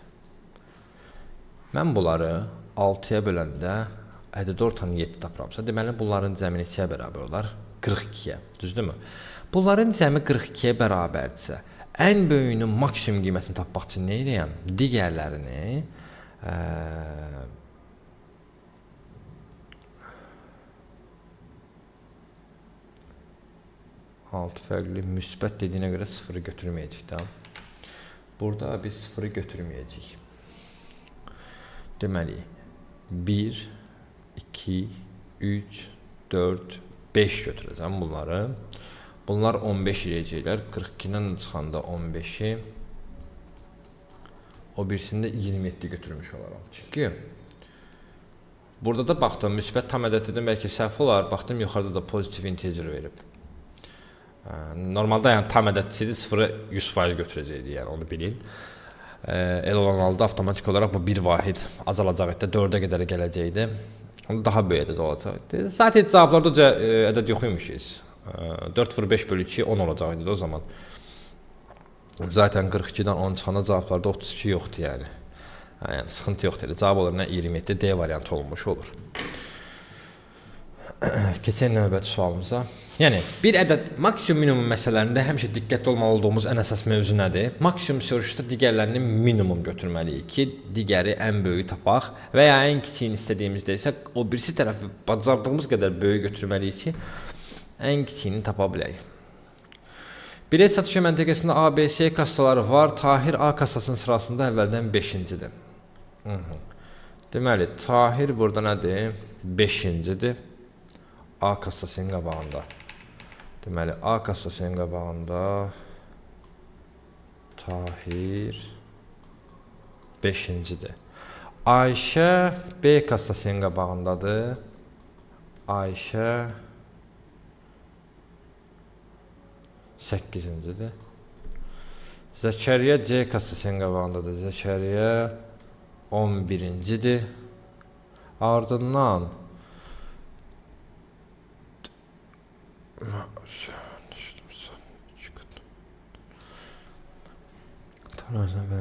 Mən bunları 6-ya böləndə ədədi ortanı 7 tapıramsa, deməli bunların cəmi neçəyə bərabər olar? 42-yə, düzdürmü? Bunların cəmi 42-yə bərabərdirsə, ən böyüyünün maksimum qiymətini tapmaq üçün nə edəyəm? Digərlərini 6 fərqli müsbət dediyinə görə 0-ı götürməyəcək də. Burada biz 0-ı götürməyəcəyik. Deməli 1 2 3 4 5 götürəcəm bunları. Bunlar 15 eləyəcəklər. 42-dən çıxanda 15-i o birisində 27 götürmüş olaram. Çünki burada da baxdım müsbət tam ədəddən bəlkə səhv olar. Baxdım yuxarıda da pozitiv integer verib. Normalda yəni tam ədədsizdi 0-ı 100% götürəcəkdi, yəni onu bilin. El olan halda avtomatik olaraq bu bir vahid azalacaq ədəd 4-ə qədər gələcəkdi. Daha böyük ədəd olacaqdı. Zaten cavablarda ədəd yox imiş ki. 4/5 bölü 2 10 olacaq idi o zaman. Zaten 42-dən 10 çıxanda cavablarda 32 yoxdur yəni. Yəni sıxıntı yoxdur. Cavab olur nə 27 D variantı olmuş olur. Keçən növbəti sualımıza. Yəni bir ədəd maksimum minimum məsələlərində həmişə diqqətli olmalı olduğumuz ən əsas mövzu nədir? Maksimum soruşsa digərlərini minimum götürməliyik ki, digəri ən böyüyü tapaq və ya ən kiçiyini istədiyimizdə isə o birisi tərəfi bacardığımız qədər böyük götürməliyik ki, ən kiçiyini tapa bilək. Bilet satışı məntəqəsində ABC kassaları var. Tahir A kassasının sırasında əvvəldən 5-cidir. Deməli, Tahir burada nədir? 5-cidir. A kassasının qabağında. Deməli, A kassasının qabağında Tahir 5-cidir. Ayşə B kassasının qabağındadır. Ayşə 8-cidir. Zəkəriyə C kassasının qabağındadır. Zəkəriyə 11-cidir. Ardından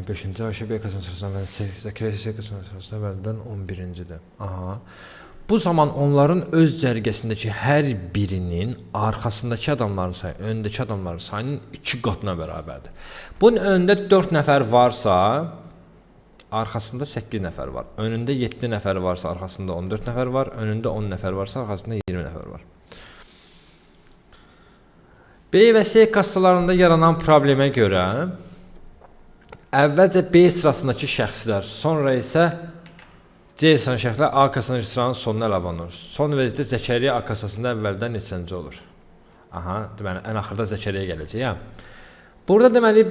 Beşinci Ayşə B kassasının sırasında Zəkəriyə C kassasının sırasında əvvəldən 11-cidir. Aha. Bu zaman onların öz cərgəsindəki hər birinin arxasındakı adamların sayı, öndəki adamların sayının 2 qatına bərabərdir. Bunun önündə 4 nəfər varsa, arxasında 8 nəfər var. Önündə 7 nəfər varsa, arxasında 14 nəfər var. Önündə 10 nəfər varsa, arxasında 20 nəfər var. B və C kassalarında yaranan problemə görə əvvəlcə B sırasındakı şəxslər, sonra isə C sırasındakı şəxslər A kassasının sıranın sonuna əlavə olunur. Son vəziyyətdə Zəkəriyə A kassasında əvvəldən neçənci olur? Aha, deməli, ən axırda Zəkəriyə gələcək, ya. Burada deməli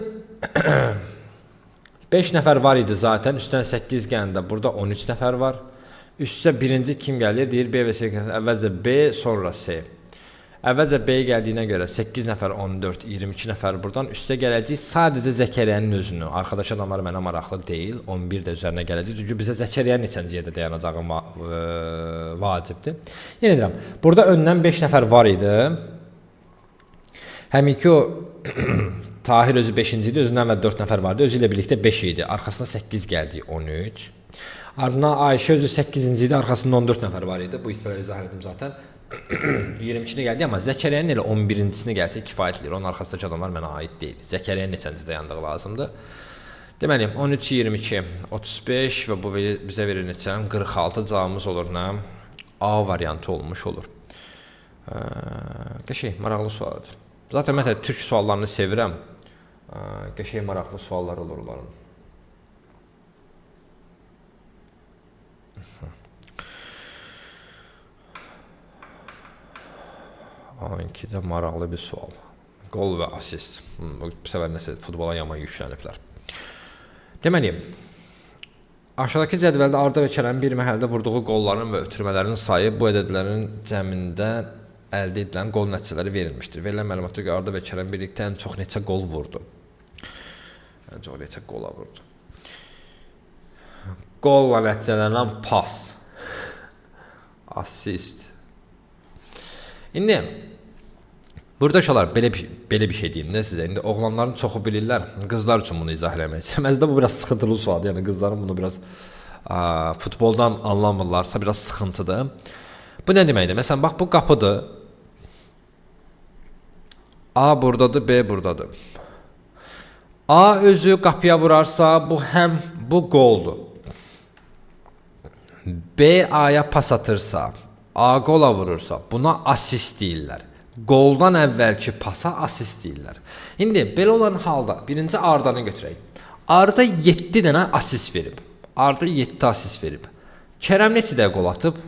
5 nəfər var idi zaten, üstdən 8 gəndə burada 13 nəfər var. Üstsə birinci kim gəlir? Deyir B və C kassasında əvvəlcə B, sonra C. Əvvəlcə B gəldiyinə görə 8 nəfər, 14, 22 nəfər buradan üstə gələcək. Sadəcə Zəkəriyənin özünü. Arkadaş adamlar mənə maraqlı deyil. 11 də üzərinə gələcək. Çünki bizə Zəkəriyənin neçənciyə də dayanacağı vacibdir. Yenə deyirəm, burada öndən 5 nəfər var idi. Həmin ki o Tahir özü 5-ci idi. Özündən əvvəl 4 nəfər vardı. Özü ilə birlikdə 5 idi. Arkasına 8 gəldi, 13. Ardından Ayşə özü 8-ci idi. Arkasında 14 nəfər var idi. Bu hissələri izah etdim zaten. 22-ni gəldi, amma Zəkəriyənin elə 11-cisini gəlsə kifayətlidir. Onun arxasındakı adamlar mənə aid deyil. Zəkəriyənin neçənci dayandığı lazımdır. Deməli, 13, 22, 35 və bu bizə verir neçə? 46 cavabımız olur nə? A variantı olmuş olur. Qəşəng, maraqlı sualdır. Zaten mən türk suallarını sevirəm. Qəşəng, maraqlı suallar olur onların. 12-də maraqlı bir sual. Qol və asist. Bu səfər nəsə futbola yaman yükləniblər. Deməli, aşağıdakı cədvəldə Arda və Kərəmin bir məhəldə vurduğu qolların və ötürmələrin sayı bu ədədlərin cəmində əldə edilən qol nəticələri verilmişdir. Verilən məlumatda görə Arda və Kərəm birlikdə ən çox neçə qol vurdu? Ən çox neçə qola vurdu? Qolla nəticələnən pas. Asist. İndi burada uşaqlar belə bir şey deyim də sizə. İndi oğlanların çoxu bilirlər, qızlar üçün bunu izah eləmək. Məzdə bu biraz sıxıntılı sualdır. Yəni qızların bunu biraz futboldan anlamırlarsa biraz sıxıntıdır. Bu nə deməkdir? Məsələn, bax bu qapıdır. A buradadır, B buradadır. A özü qapıya vurarsa bu həm bu qoldur. B A'ya pas atırsa, A qola vurursa buna asist deyirlər. Qoldan əvvəlki pasa asist deyirlər. İndi belə olan halda birinci Arda'nı götürək. Arda 7 dənə asist verib. Arda 7 asist verib. Kerəm neçə dəqiqə qol atıb?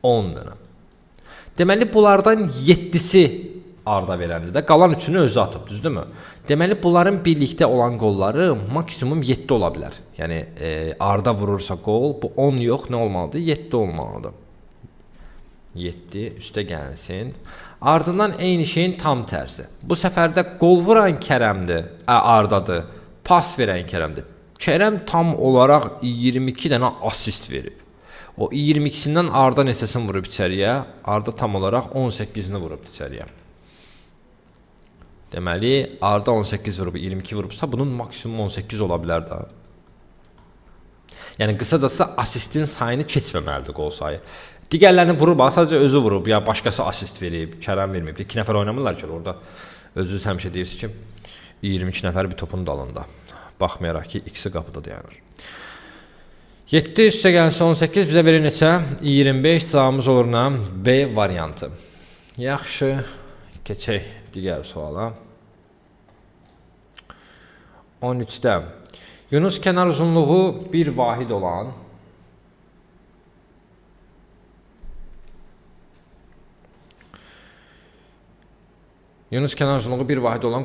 10 dənə. Deməli bunlardan 7-si Arda verəndi də, qalan 3-ünü özü atıb, düzdürmü? Deməli bunların birlikdə olan qolları maksimum 7 ola bilər. Yəni Arda vurursa qol, bu 10 yox, nə olmalıdır? 7 olmalıdır. 7 üstə gəlsin. Ardından eyni şeyin tam tərsi. Bu səfər də qol vuran Kərəmdir, Ardadır. Pas verən Kərəmdir. Kərəm tam olaraq 22 dənə asist verib. O 22-sindən Arda neçəsini vurub içəriyə? Arda tam olaraq 18-ni vurub içəriyə. Deməli, Arda 18 vurub, 22 vurubsa, bunun maksimum 18 ola bilər də. Yəni, qısacası asistin sayını keçməməlidir qol sayı. Digərlərini vurub, sadəcə özü vurub, ya başqası asist verib, Kərəm verməyib. 2 nəfər oynamırlar ki, orada özünüz həmişə deyirsiniz ki, 22 nəfər bir topun dalında. Baxmayaraq ki, ikisi qapıda dayanır. 7 üstə gəlsə 18 bizə verir neçə? 25 cavabımız olur nə? B variantı. Yaxşı, keçək digər suala. 13-də Yunus kənar uzunluğu bir vahid olan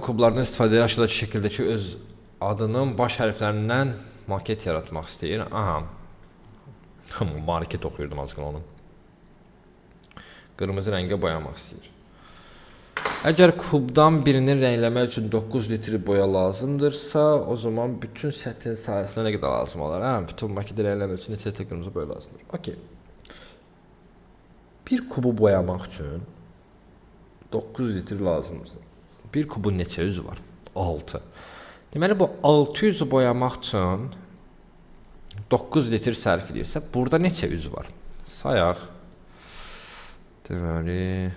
kublardan istifadə edir aşağıdakı şəkildəki öz adının baş hərflərindən maket yaratmaq istəyir. Aha. Market oxuyurdum azqın onun. Qırmızı rəngə boyamaq istəyir. Əgər kubdan birini rəngləmək üçün 9 litr boya lazımdırsa, o zaman bütün səthin sayəsində nə qədər lazım olar? Bütün maketi rəngləmək üçün neçə litr qırmızı boya lazımdır? Okay. Bir kubu boyamaq üçün 9 litr lazımdır. Bir kubun neçə üzü var? 6. Deməli, bu 600 boyamaq üçün 9 litr sərf edirsə, burada neçə üzü var? Sayaq. Deməli,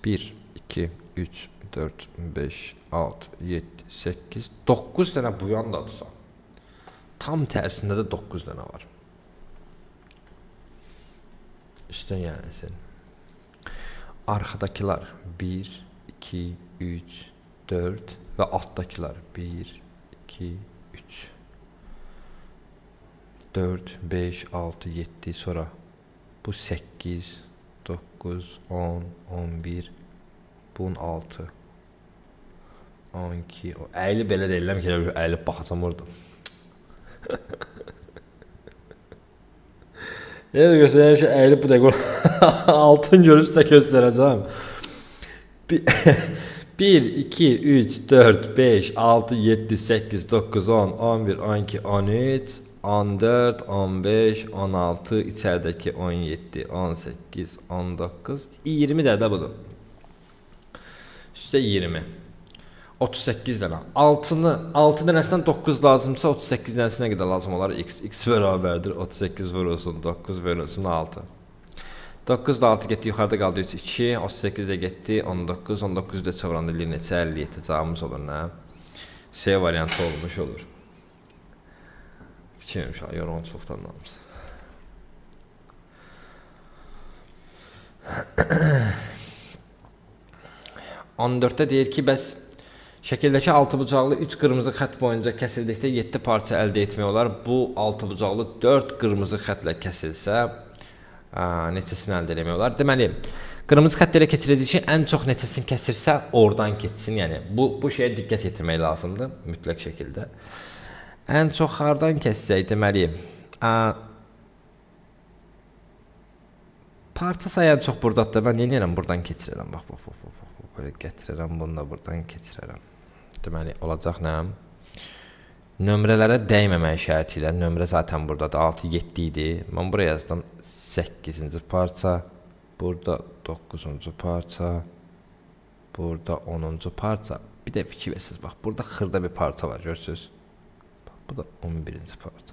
1, 2, 3, 4, 5, 6, 7, 8, 9 dənə buyan dadırsa, tam tərsində də 9 dənə var. Üstən gəlsin. Arxadakılar 1, 2, 3, 4 və altdakılar 1, 2, 3, 4, 5, 6, 7, sonra bu 8, 9, 10, 11, bunun 6, 12, əyli belə deyiləm ki, əyli baxacam orada. Elə göstərəm ki, əyli bu dəqiq altın görürsə göstərəcəm. 1, 2, 3, 4, 5, 6, 7, 8, 9, 10, 11, 12, 13, 14, 15, 16, içəridəki 17, 18, 19, 20 də budur. Üstə 20. 38 dənə. 6 dənəsindən 9 lazımsa 38 dənəsinə qədər lazım olar. X bərabərdir. 38 vurulsun 9 vurulsun 6. 9 da 6 getdi, yuxarıda qaldı 3, 2. 38 də getdi 19. 19 də çevranda neçə? 57 cavabımız olur nə? C variantı olmuş olur. Fikirmiş, yorğun çoxdan almışsın. 14-də deyir ki, bəs şəkildəki 6 bucaqlı 3 qırmızı xətt boyunca kəsildikdə 7 parça əldə etmək olar. Bu 6 bucaqlı 4 qırmızı xəttlə kəsilsə, neçəsini əldə etmək olar? Deməli, qırmızı xəttlə keçirəcək ki, ən çox neçəsini kəsirsə, oradan keçsin. Yəni, bu şeyə diqqət etmək lazımdır, mütləq şəkildə. Ən çox hardan kəssək, deməli, parça sayan çox buradadır. Mən yeniyərəm, buradan keçirərəm. Bax. Böyle gətirərəm, bunu da buradan keçirərəm. Deməli, olacaq nə? Nömrələrə dəyməmək şərti ilə, nömrə zaten buradadır, 6, 7 idi. Mən buraya yazdım 8-ci parça, burada 9-cu parça, burada 10-cu parça. Bir də fikir versiniz, bax, burada xırda bir parça var, görürsünüz? Bax, bu da 11-ci parça.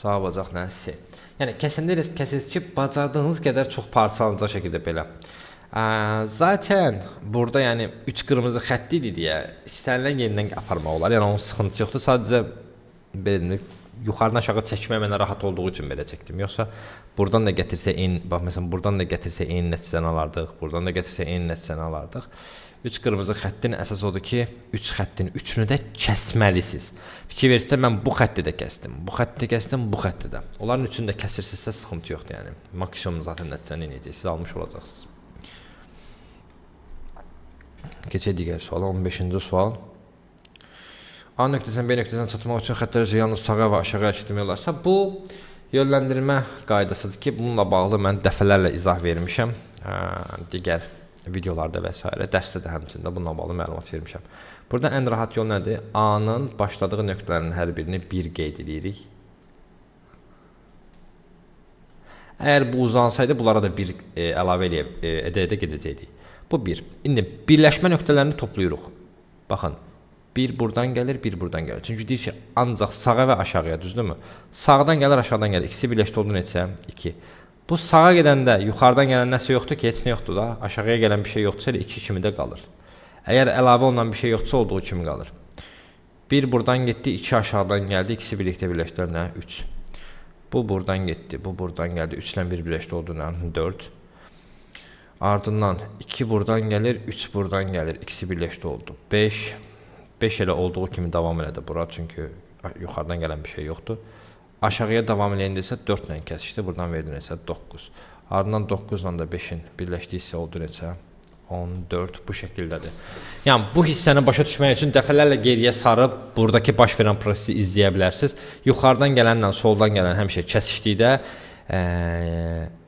Cavab olacaq nə? C. Yəni, kəsirsiniz ki, bacardığınız qədər çox parçalanacaq şəkildə belə. Zaten burada yəni 3 qırmızı xətt idi deyə istənilən yerindən aparmaq olar. Yəni onun sıxıntısı yoxdur. Sadəcə belə yuxarıdan aşağı çəkmək mənə rahat olduğu üçün belə çəkdim. Yoxsa buradan da gətirsə eyni, bax məsələn buradan da gətirsə eyni nəticəni alardıq, buradan da gətirsə eyni nəticəni alardıq. 3 qırmızı xəttin əsas odur ki, 3 xəttin üçünü də kəsməlisiniz. Fikir verirsə mən bu xətti də kəsdim, bu xətti də kəsdim, bu xətti də. Onların üçünü də kəsirsinizsə sıxıntı yoxdur yəni. Maksimum zaten nəticəni eləyəcəksiniz, siz almış olacaqsınız. Keçək digər suala, 15-ci sual. A nöqtəsindən B nöqtəsindən çatmaq üçün xəttlər yalnız sağa və aşağı hərəkət etmək olarsa, bu yönləndirmə qaydasıdır ki, bununla bağlı mən dəfələrlə izah vermişəm. Digər videolarda və s. dərsdə də həmçində bununla bağlı məlumat vermişəm. Burada ən rahat yol nədir? A-nın başladığı nöqtələrin hər birini 1 qeyd edirik. Əgər bu uzansaydı, bunlara da 1 əlavə edə gedəcəkdik. Bu 1. İndi birləşmə nöqtələrini toplayırıq. Baxın, 1 buradan gəlir, 1 buradan gəlir. Çünki deyir ki, ancaq sağa və aşağıya, düzdürmü? Sağdan gəlir, aşağıdan gəlir. İkisi birləşdi oldu neçə? 2. Bu sağa gedəndə yuxarıdan gələn nəsə yoxdur ki, heç nə yoxdur da. Aşağıya gələn bir şey yoxdursa, 2 kimi də qalır. Əgər əlavə olunan bir şey yoxdursa, olduğu kimi qalır. 1 buradan getdi, 2 aşağıdan gəldi, ikisi birlikdə birləşdilər, nə? 3. Bu buradan getdi, bu buradan gəldi, 3 ilə 1 birləşdi oldu, nə? 4. Ardından 2 buradan gəlir, 3 buradan gəlir, ikisi birləşdi oldu, 5. 5 elə olduğu kimi davam elədi bura, çünki yuxarıdan gələn bir şey yoxdur. Aşağıya davam eləyəndə isə 4 ilə kəsişdi, buradan verdin isə 9. Ardından 9 ilə də 5-in birləşdiyi isə oldu neçə? 14 bu şəkildədir. Yəni bu hissəni başa düşmək üçün dəfələrlə geriyə sarıb buradakı baş verən prosesi izləyə bilərsiniz. Yuxarıdan gələnlə soldan gələn həmişə kəsişdikdə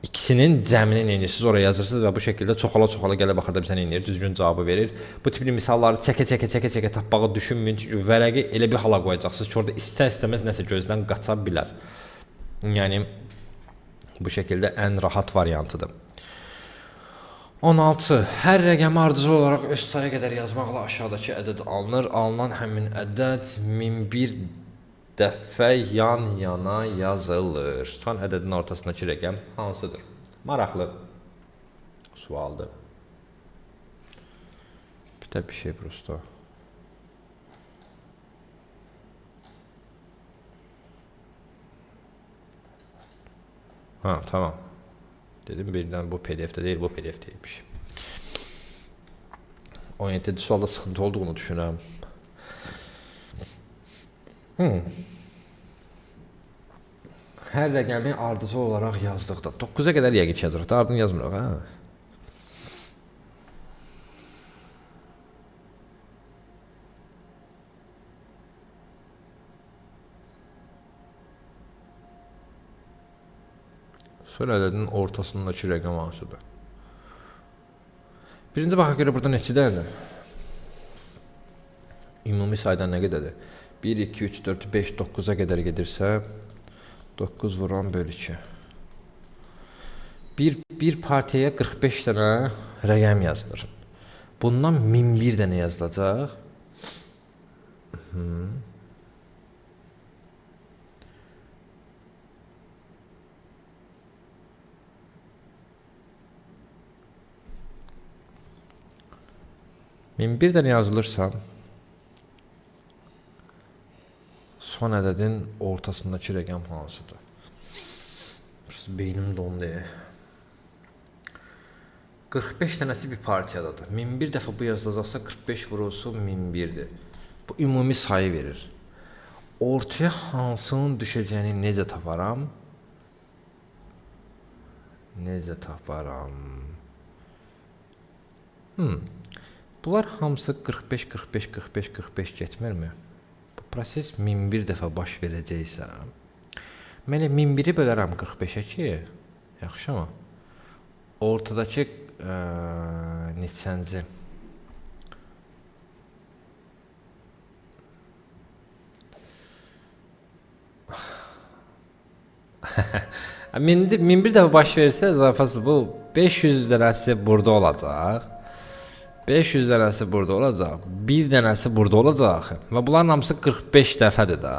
ikisinin cəmini eləyirsiniz, oraya yazırsınız və bu şəkildə çoxala gələ baxırda bir sənə eləyir, düzgün cavabı verir. Bu tipli misalları çəkə tapmağı düşünməyin, çünki vərəqi elə bir hala qoyacaqsınız ki, orada istər-istəməz nəsə gözdən qaça bilər. Yəni bu şəkildə ən rahat variantıdır. 16. Hər rəqəmi ardıcıl olaraq öz sayı qədər yazmaqla aşağıdakı ədəd alınır. Alınan həmin ədəd 1001 dəfə yan-yana yazılır. Son ədədin ortasındakı rəqəm hansıdır? Maraqlı sualdır. Bir şey prosto. Ha, tamam. Dedim birdən bu PDF-də deyil, bu PDF deyilmiş. 17-ci sualda sıxıntı olduğunu düşünürəm. Hər rəqəmi ardıcıl olaraq yazdıqda 9-a qədər yəqin ki yazırıq da, ardını yazmırıq, hə? Son ədədin ortasındakı rəqəm hansıdır? Birinci baxa görə burada neçədədir? Ümumi saydan nə qədərdir? 1, 2, 3, 4, 5, 9-a qədər gedirsə 9 vuran böl 2. Bir partiyaya 45 dənə rəqəm yazılır. Bundan 1001 dənə yazılacaq. Bir dənə yazılırsa son ədədin ortasındakı rəqəm hansıdır? Beynim dondu. 45 dənəsi bir partiyadadır. 1001 dəfə bu yazılacaqsa 45 vurulsun 1001'dir. Bu ümumi sayı verir. Ortaya hansının düşəcəyini necə taparam? Bunlar hamısı 45 getmirmi? Bu proses 1001 dəfə baş verəcəksə, mən 1001'i bölərəm 45'ə ki, yaxşı mı? Ortadakı neçənci? Min bir dəfə baş verirsə, zarafası bu 500 dənəsi burada olacaq. 500 dənəsi burada olacaq. 1 dənəsi burada olacaq. Və bunların hamısı 45 dəfədir də.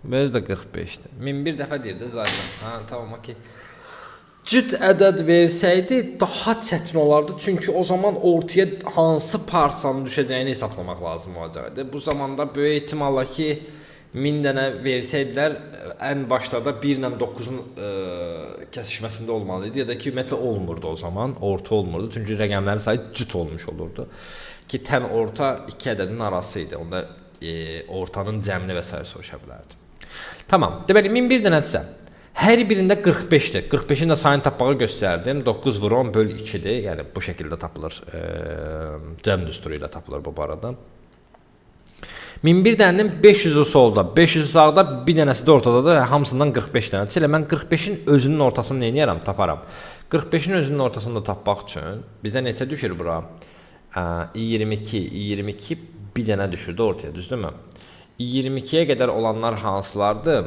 Böyüz də 45'dir. 1001 dəfə deyir də zaten. Ha, tamam, okey. Cüt ədəd versəydi daha çətin olardı. Çünki o zaman ortaya hansı parçanın düşəcəyini hesablamaq lazım olacaqdı. Bu zamanda böyük ehtimalla ki 1000 dənə versəydilər, ən başlarda 1 ilə 9-un kəsişməsində olmalı idi ya da ki, ümumiyyətlə olmurdu o zaman, orta olmurdu. Çünki rəqəmlərin sayı cüt olmuş olurdu. Ki tən orta 2 ədədin arası idi. Onda ortanın cəmini və s. soruşa bilərdi. Tamam. Deməli 1001 dənədirsə, hər birində 45-dir. 45-in də sayını tapmağı göstərdim. 9 vur 10 böl 2-dir. Yəni bu şəkildə tapılır. Cəm düsturu ilə tapılır bu arada. 1001 dənənin 500'ü solda, 500'ü sağda, bir dənəsi də ortadadır. Hamısından 45 dənədir. Elə mən 45-in özünün ortasını nə edərəm? Taparam. 45-in özünün ortasını da tapmaq üçün bizə neçə düşür bura? 22 bir dənə düşürdü ortaya, düzdürmü? 22'ye qədər olanlar hansılardır?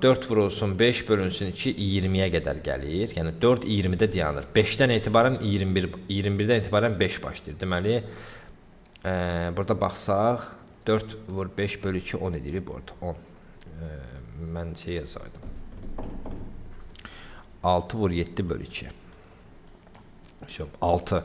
4 vurulsun 5 bölünsün 2 20'ye qədər gəlir. Yəni 4 20'də dayanır. 5'dən etibarən 21'dən etibarən 5 başlayır. Deməli burada baxsaq 4 vur 5 bölü 2 10 edilir bu arada. 10. Mən şey yazaydım. 6 vur 7 bölü 2. 6.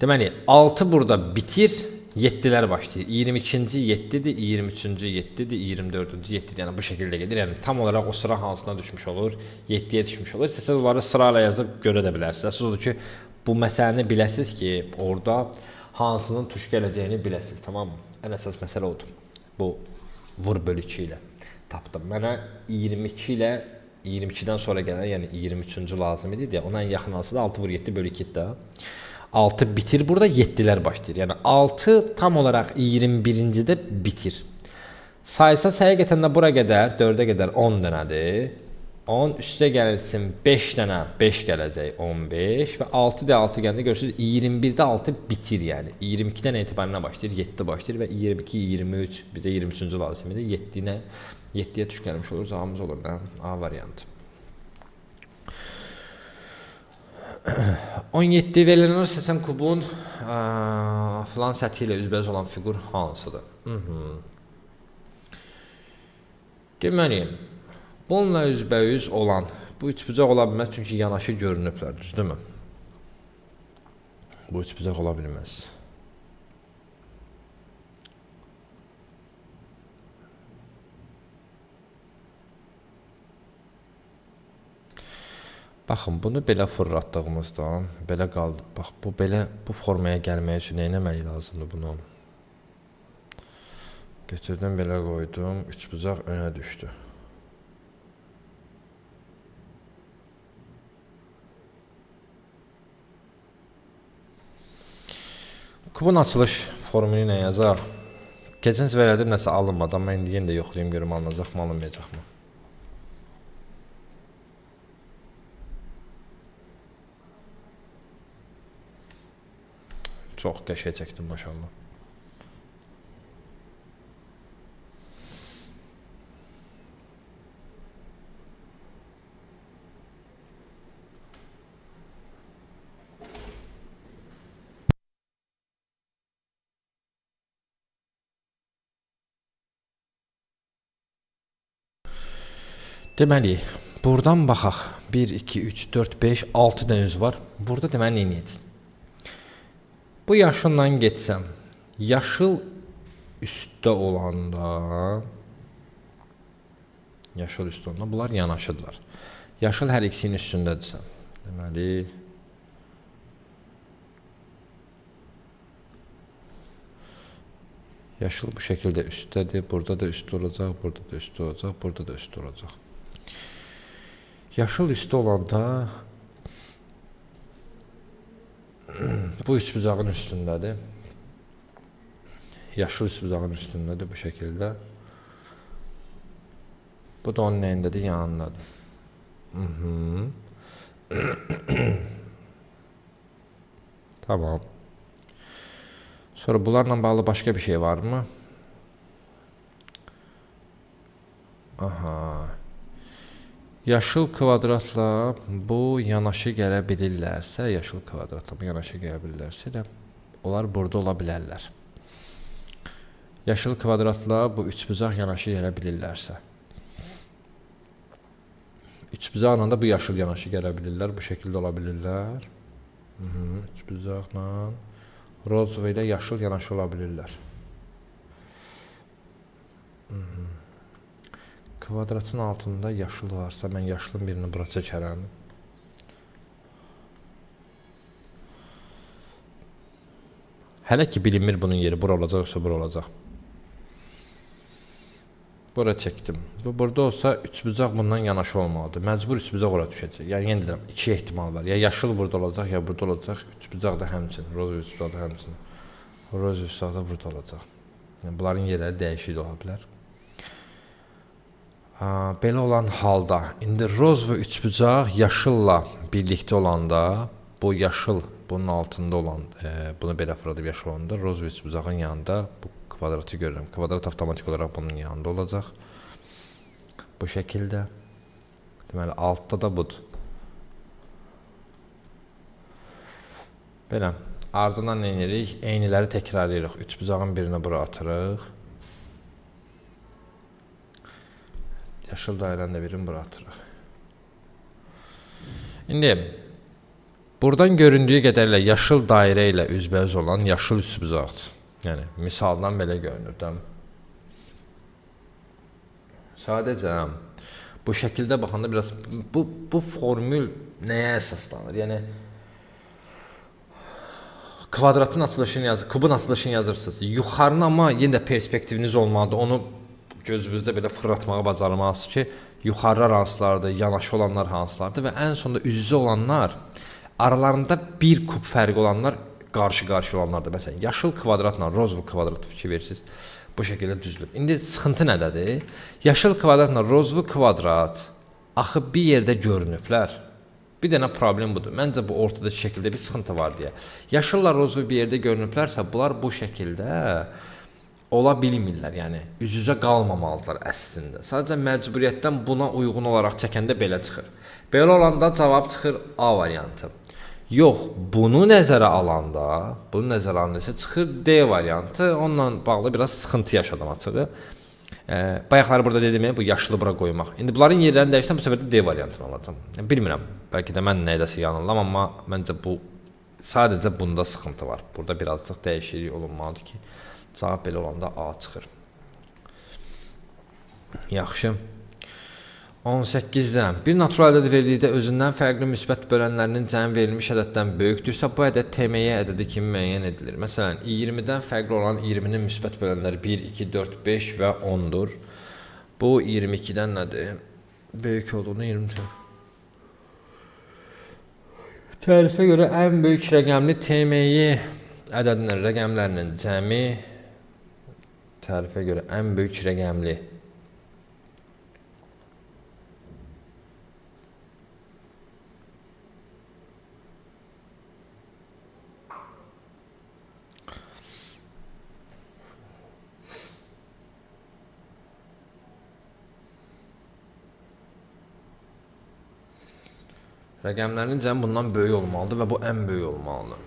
Deməli 6 burada bitir. 7'ler başlayır. 22'ci 7'dir, 23'cü 7'dir, 24'cü 7'dir. Yəni bu şəkildə gedir. Yəni tam olaraq o sıra hansına düşmüş olur? 7'yə düşmüş olur. Siz onları sırayla yazıb görə də bilərsiniz. Siz odur ki, bu məsələni biləsiniz ki, orada hansının tuş gələcəyini biləsiniz, tamam mı? Ən əsas məsələ odur. Bu vur bölü 2 ilə tapdım. Mənə 22 ilə 22'dən sonra gələn, yəni 23'cü lazım idi deyə, ona ən yaxın hansı da 6 vur 7 bölü 2 də. 6 bitir, burada 7'lər başlayır. Yəni 6 tam olaraq 21-cidə bitir. Saysa həqiqətən də bura qədər, 4'ə qədər 10 dənədir. 10 üstə gəlsin 5 dənə, 5 gələcək 15 və 6 də 6 gəndə görürsünüz 21'də 6 bitir yəni. 22'dən etibarına başlayır, 7 başlayır və 22, 23, bizə 23-cü lazım idi. 7'yə tuş gəlmiş olur, cavabımız olur da A variantı. 17 verilən səsən kubun filan səthi ilə üzbəüz olan fiqur hansıdır? Deməli, bununla üzbəüz olan bu üçbucaq ola bilməz çünki yanaşı görünüblər, düzdürmü? Bu üçbucaq ola bilməz. Baxın, bunu belə fırlatdığımızda belə qaldı. Bax, bu belə bu formaya gəlmək üçün nə etməli lazımdır bunu? Götürdüm, belə qoydum, üçbucaq önə düşdü. Kubun açılış formülü ilə yazaq. Keçən səfər elədim, nəsə alınmadı, amma indi yenə də yoxlayayım, görüm alınacaqmı, alınmayacaqmı? Çox qəşəng çəkdim, maşallah. Deməli, buradan baxaq. 1, 2, 3, 4, 5, 6 dənə üz var. Burada deməli nə edəcək? Bu yaşılla getsəm, yaşıl üstdə olanda, bunlar yanaşıdırlar. Yaşıl hər ikisinin üstündədirsə, deməli, yaşıl bu şəkildə üstdədir, burada da üstdə olacaq, burada da üstdə olacaq, burada da üstdə olacaq. Yaşıl üstdə olanda, bu üçbucağın üstündədir. Yaşıl üçbucağın üstündədir bu şəkildə. Bu da onun nəyindədir? Yanındadır. Tamam. Sonra bunlarla bağlı başqa bir şey varmı? Aha. Yaşıl kvadratla bu yanaşı gələ bilirlərsə, yaşıl kvadratla bu yanaşı gələ bilirlərsə də, onlar burada ola bilərlər. Yaşıl kvadratla bu üçbucaq yanaşı gələ bilirlərsə. Üçbucaqla da bu yaşıl yanaşı gələ bilirlər, bu şəkildə ola bilirlər. Üçbucaqla rozova ilə yaşıl yanaşı ola bilirlər. Kvadratın altında yaşıl varsa mən yaşılın birini bura çəkərəm. Hələ ki bilinmir bunun yeri bura olacaq yoxsa bura olacaq. Bura çəkdim. Bu burada olsa üçbucaq bundan yanaşı olmalıdır. Məcbur üçbucaq ora düşəcək. Yəni yenə deyirəm, iki ehtimal var. Ya yaşıl burada olacaq, ya burada olacaq. Üçbucaq da həmçinin, roz üçbucaq da həmçinin. Roz üçbucaq da burada olacaq. Yəni bunların yerləri dəyişik ola bilər. Belə olan halda indi roz və üçbucaq yaşılla birlikdə olanda bu yaşıl bunun altında olan bunu belə fırladıb yaşıl olanda roz və üçbucağın yanında bu kvadratı görürəm. Kvadrat avtomatik olaraq bunun yanında olacaq. Bu şəkildə. Deməli altda da budur. Belə. Ardından nə edirik? Eyniləri təkrarlayırıq. Üçbucağın birini bura atırıq. Yaşıl dairənin də birini bura atırıq. İndi buradan göründüyü qədərlə yaşıl dairə ilə üzbəüz olan yaşıl üçbucaqdır. Yəni misaldan belə görünür də. Sadəcə bu şəkildə baxanda biraz bu formül nəyə əsaslanır? Yəni kvadratın açılışını yazır, kubun açılışını yazırsınız. Yuxarını amma yenə də perspektiviniz olmalıdır. Onu gözünüzdə belə fırlatmağa bacarmalısınız ki, yuxarılar hansılardır, yanaşı olanlar hansılardır və ən sonunda üz-üzə olanlar, aralarında bir kub fərqi olanlar qarşı-qarşı olanlardır. Məsələn, yaşıl kvadratla roz kvadrat fikir verirsiniz. Bu şəkildə düzülür. İndi sıxıntı nədədir? Yaşıl kvadratla rozlu kvadrat axı bir yerdə görünüblər. Bir dənə problem budur. Məncə bu ortada şəkildə bir sıxıntı var deyə. Yaşılla rozlu bir yerdə görünüblərsə, bunlar bu şəkildə ola bilmirlər. Yəni üz-üzə qalmamalıdırlar əslində. Sadəcə məcburiyyətdən buna uyğun olaraq çəkəndə belə çıxır. Belə olanda cavab çıxır A variantı. Yox, bunu nəzərə alanda isə çıxır D variantı. Onunla bağlı biraz sıxıntı yaşadım açığı. Bayaqları burada dedim bu yaşlı bura qoymaq. İndi bunların yerlərini dəyişsəm bu səfər də D variantını alacağam. Bilmirəm, bəlkə də mən nədəsə yanılam, amma məncə bu sadəcə bunda sıxıntı var. Burada birazcıq dəyişiklik olunmalıdır ki, cavab belə olanda A çıxır. Yaxşı. 18-dən bir natural ədəd verdikdə özündən fərqli müsbət bölənlərinin cəmi verilmiş ədəddən böyükdürsə, bu ədəd TMY ədədi kimi müəyyən edilir. Məsələn, 20-dən fərqli olan 20-nin müsbət bölənləri 1, 2, 4, 5 və 10-dur. Bu 22-dən nədir? Böyük olduğunu 20. Tərifə görə ən böyük rəqəmli TMY ədədinin rəqəmlərinin cəmi tərifə görə ən böyük rəqəmli rəqəmlərinin cəmi bundan böyük olmalıdır və bu ən böyük olmalıdır.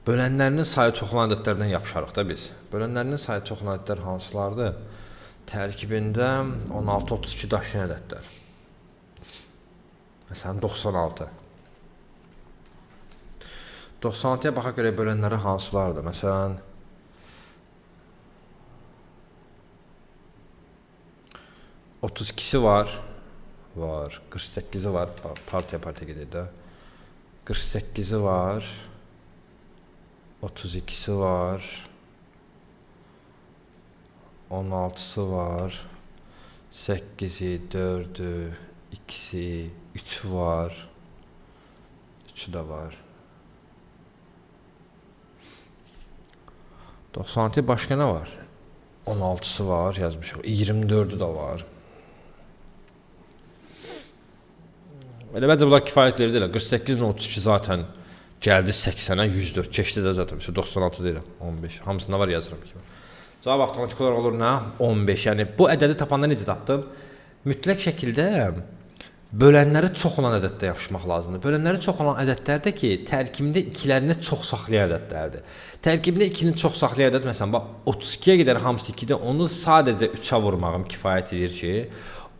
Bölənlərinin sayı çox olan ədədlərdən yapışarıq da biz. Bölənlərinin sayı çox olan ədədlər hansılardır? Tərkibində 16, 32 daşıyan ədədlər. Məsələn, 96. 96-ya baxa görə bölənləri hansılardır? Məsələn, 32-si var. 48-i var, partiya gedir də. 48-i var. 32-si var. 16-sı var. 8-i, 4-ü, 2-si, 3-ü var. 3-ü də var. 96 başqa nə var? 16-sı var, yazmışıq. 24-ü də var. Elə bəlkə bunlar kifayət verir. 48 ilə 32 zaten gəldi 80-ə 104. Keçdi də zaten 96 deyirəm. 15. Hamısında var yazıram ki. Cavab avtomatik olaraq olur nə? 15. Yəni bu ədədi tapanda necə tapdım? Mütləq şəkildə bölənləri çox olan ədəddə yapışmaq lazımdır. Bölənləri çox olan ədədlərdə ki, tərkibində ikilərini çox saxlayan ədədlərdir. Tərkibində 2-ni çox saxlayan ədəd məsələn bax 32-yə qədər hamısı 2-də onu sadəcə 3-ə vurmağım kifayət edir ki,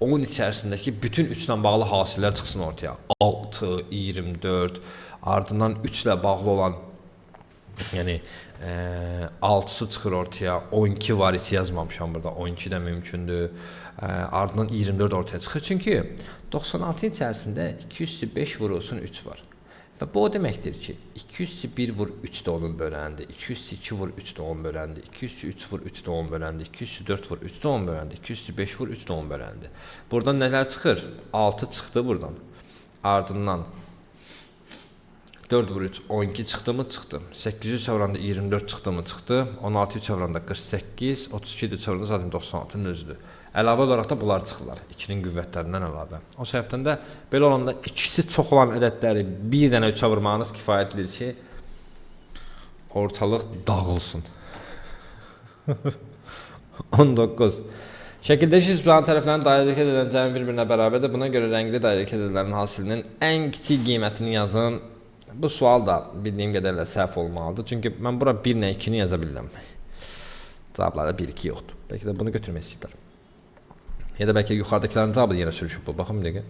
onun içərisindəki bütün 3 ilə bağlı hasillər çıxsın ortaya. 6, 24, ardından 3 ilə bağlı olan Yəni 6-sı çıxır ortaya, 12 var içi yazmamışam burada. 12 də mümkündür. Ardından 24 ortaya çıxır. Çünki 96-ın içərisində 200-5 vurulsun 3 var. Və bu o deməkdir ki, 200-1 vur 3 də onun böləndir, 200-2 vur 3 də onun böləndir, 200-3 vur 3 də onun böləndir, 200-4 vur 3 də onun böləndir, 200-5 vur 3 də onun böləndir. Buradan nələr çıxır? 6 çıxdı buradan. Ardından 4 vur 3, 12 çıxdı mı? Çıxdı. 800 çevranda 24 çıxdı mı? Çıxdı. 16 çevranda 48, 32 çevranda zaten 96-nın özüdür. Əlavə olaraq da bunlar çıxırlar. 2-nin qüvvətlərindən əlavə. O səbəbdən də belə olanda ikisi çox olan ədədləri bir dənə 3-ə vurmağınız kifayətlidir ki, ortalıq dağılsın. 19. Şəkildə şizbranın tərəflərin dairəlik edilən cəmi bir-birinə bərabərdir. Buna görə rəngli dairəlik edilənlərin hasilinin ən kiçik qiymətini yazın. Bu sual da bildiyim qədərlə səhv olmalıdır. Çünki mən bura 1 ilə 2-ni yaza bilirəm. Cavablarda 1-2 yoxdur. Bəlkə də bunu götürmək istəyirlər. Ya da bəlkə yuxarıdakilərin cavabı yenə sürüşüb bu. Baxım bir dəqiqə.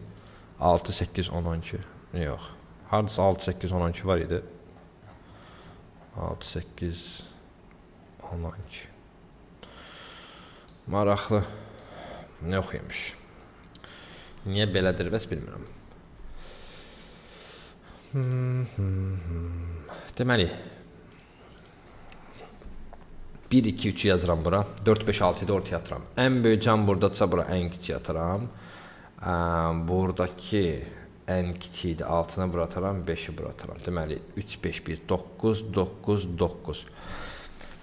6, 8, 10, 12. Yox. Hardasa 6, 8, 10, 12 var idi. 6, 8, 10, 12. Maraqlı. Yox imiş. Niyə belədir bəs bilmirəm. Deməli 1, 2, 3 yazıram bura. 4, 5, 6 da ortaya atıram. Ən böyük cam buradadsa bura ən kiçiyi atıram. Buradakı ən kiçiydi. 6-nı bura atıram, 5-i bura atıram. Deməli 3, 5, 1, 9, 9, 9.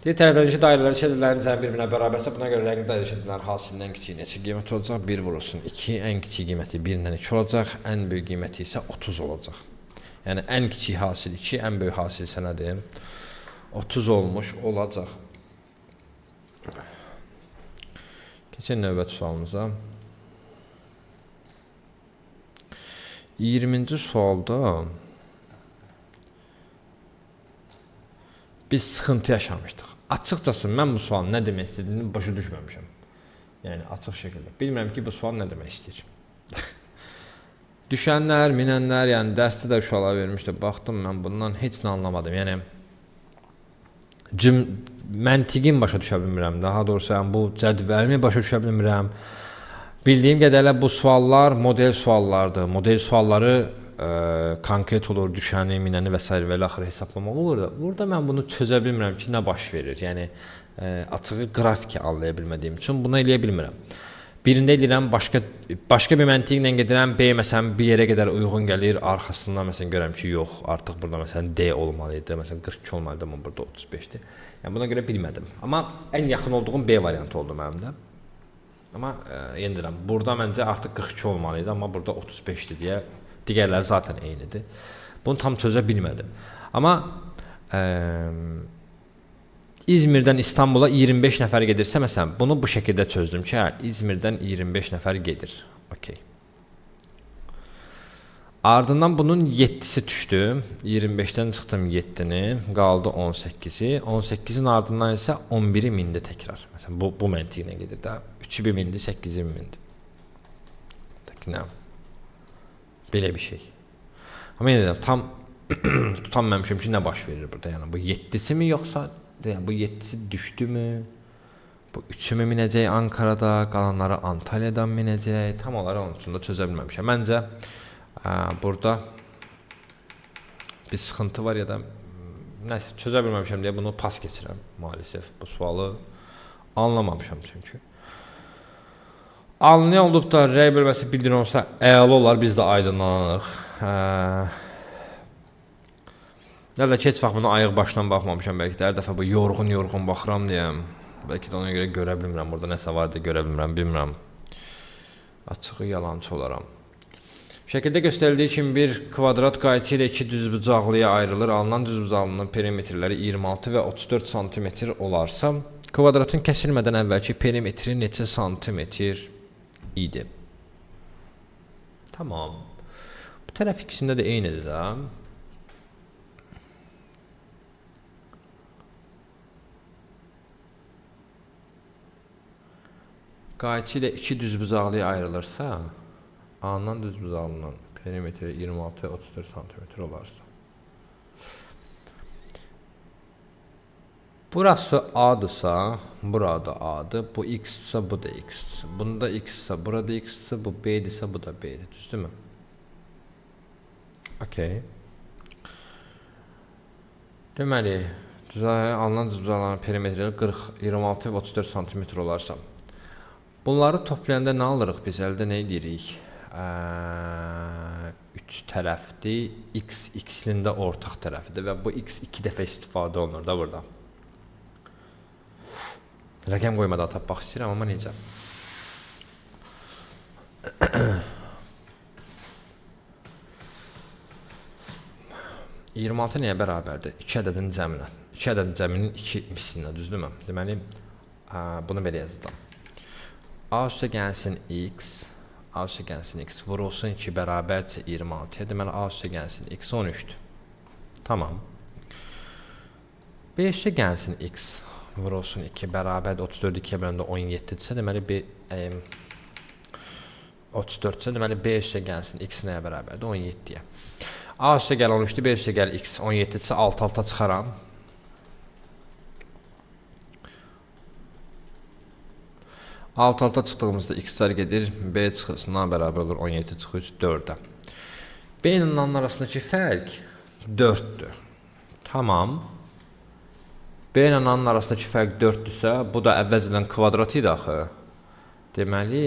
Deyir tərəflərinci dairələrin şəkillərinin cəmi bir-birinə bərabərsə, buna görə rəngli dairə şəkillərin hasilinin ən kiçiyi neçə qiymət olacaq? 1 vurulsun 2, ən kiçik qiyməti 1-dən 2 olacaq, ən böyük qiyməti isə 30 olacaq. Yəni ən kiçik hasil 2, ən böyük hasil isə nədir? 30 olmuş olacaq. Keçən növbəti sualımıza. 20-ci sualda biz sıxıntı yaşamışdıq. Açıqcası mən bu sualın nə demək istədiyini başa düşməmişəm. Yəni açıq şəkildə. Bilmirəm ki, bu sual nə demək istəyir. Düşənlər, minənlər, yəni dərsdə də uşaqlar vermişdi. Baxdım mən bundan heç nə anlamadım. Yəni məntiqin başa düşə bilmirəm. Daha doğrusu yəni, bu cədvəlimi başa düşə bilmirəm. Bildiyim qədərlə bu suallar model suallardır. Model sualları konkret olur, düşəni, minəni və s. və ilə axırı hesablamaq olur da. Burada mən bunu çözə bilmirəm ki, nə baş verir. Yəni açığı qrafiki anlaya bilmədiyim üçün bunu eləyə bilmirəm. Birində eləyirəm, başqa bir məntiqlə gedirəm, B məsələn bir yerə qədər uyğun gəlir, arxasından məsələn görürəm ki, yox, artıq burada məsələn D olmalıydı, məsələn 42 olmalıydı, amma burada 35-dir. Yəni buna görə bilmədim. Amma ən yaxın olduğum B variantı oldu mənim də. Amma yenə deyirəm, burada məncə artıq 42 olmalıydı, amma burada 35-dir deyə digərləri zaten eynidir. Bunu tam çözə bilmədim. Amma İzmirdən İstanbula 25 nəfər gedirsə, məsələn, bunu bu şəkildə çözdüm ki, İzmirdən 25 nəfər gedir. Okay. Ardından bunun 7-si düşdü. 25-dən çıxdım 7-ni, qaldı 18-i. 18-in ardından isə 11-i mindi təkrar. Məsələn, bu məntiqlə gedir də. 3-ü bir mindi, 8-i mindi. Nə? Belə bir şey. Amma yenə deyəm, tam tutanməmişim ki, nə baş verir burada. Yəni, bu 7-si mi yoxsa? Yəni, bu 7-si düşdümü? Bu 3-ü mü minəcək Ankarada, qalanları Antalyadan minəcək? Tam olaraq onun üçün də çözə bilməmişəm. Məncə, burada bir sıxıntı var ya da nəsə çözə bilməmişəm deyə bunu pas keçirəm maalesef. Bu sualı anlamamışam çünki. Anlayan olub da rəy bölməsi bildirin olsa əla olar, biz də aydınlanırıq. Nələ ki, heç vaxt bunu ayıq başdan baxmamışam, bəlkə də hər dəfə bu yorğun baxıram deyəm. Bəlkə də ona görə görə bilmirəm, burada nəsə var deyə görə bilmirəm. Açığı yalancı olaram. Şəkildə göstərildiyi kimi bir kvadrat qayçı ilə iki düzbucaqlıya ayrılır. Alınan düzbucaqlının perimetrləri 26 və 34 cm olarsa, kvadratın kəsilmədən əvvəlki perimetri neçə santimetr idi? Tamam. Bu tərəf ikisində də eynidir də. Qayçı ilə iki düzbucaqlıya ayrılırsa, alınan düzbucaqlının perimetri 26 və 34 cm olarsa. Burası A'dırsa, burada A'dır. Bu X'sa, bu da X. Bunda X'sa, burada X'sa, bu B'dirsə, bu da B'dir. Düzdürmü? Okey. Deməli, alınan cüzdanların perimetrləri 40, 26 və 34 cm olarsa, bunları toplayanda nə alırıq biz? Əldə nə edirik? 3 tərəfdir. X, X-nin də ortaq tərəfidir və bu X 2 dəfə istifadə olunur da burada. Rəqəm qoymadan tapmaq istəyirəm, amma necə? %26 nəyə bərabərdir? 2 ədədin cəminə. 2 ədədin cəminin 2 mislinə, düzdürmü? Deməli, bunu belə yazacağam. A üstə gəlsin X, A üstə gəlsin X vurulsun 2 bərabərcə 26-ya. Deməli, A üstə gəlsin X 13-dür. Tamam. B üstə gəlsin X vurulsun 2 bərabərdir 34 2-yə böləndə 17-dirsə, deməli B 34-sə, deməli B üstə gəlsin X nəyə bərabərdir? 17-yə. A üstə gəl 13-dür, B üstə gəl X 17-dirsə, alt-alta çıxaram. Alt-alta çıxdığımızda X-lər gedir, B çıxırsın, nə bərabər olur? 17 çıxır 4-ə. B ilə A'nın arasındakı fərq 4-dür. Tamam. B ilə A'nın arasındakı fərq 4-dürsə, bu da əvvəlcədən kvadrat idi axı. Deməli,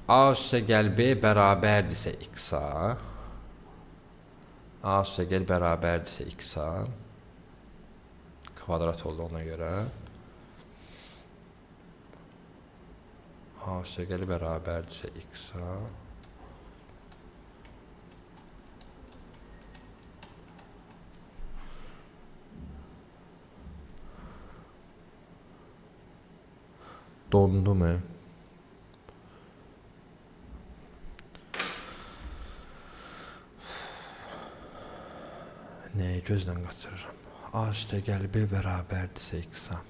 A üstə gəl B bərabərdirsə X-a, A üstə gəl bərabərdirsə X-a, kvadrat oldu ona görə, A üstə gəl bərabərdirsə X-a, dondu mu? Nəyi gözdən qaçırıram? A üstə gəl B bərabərdirsə X-a.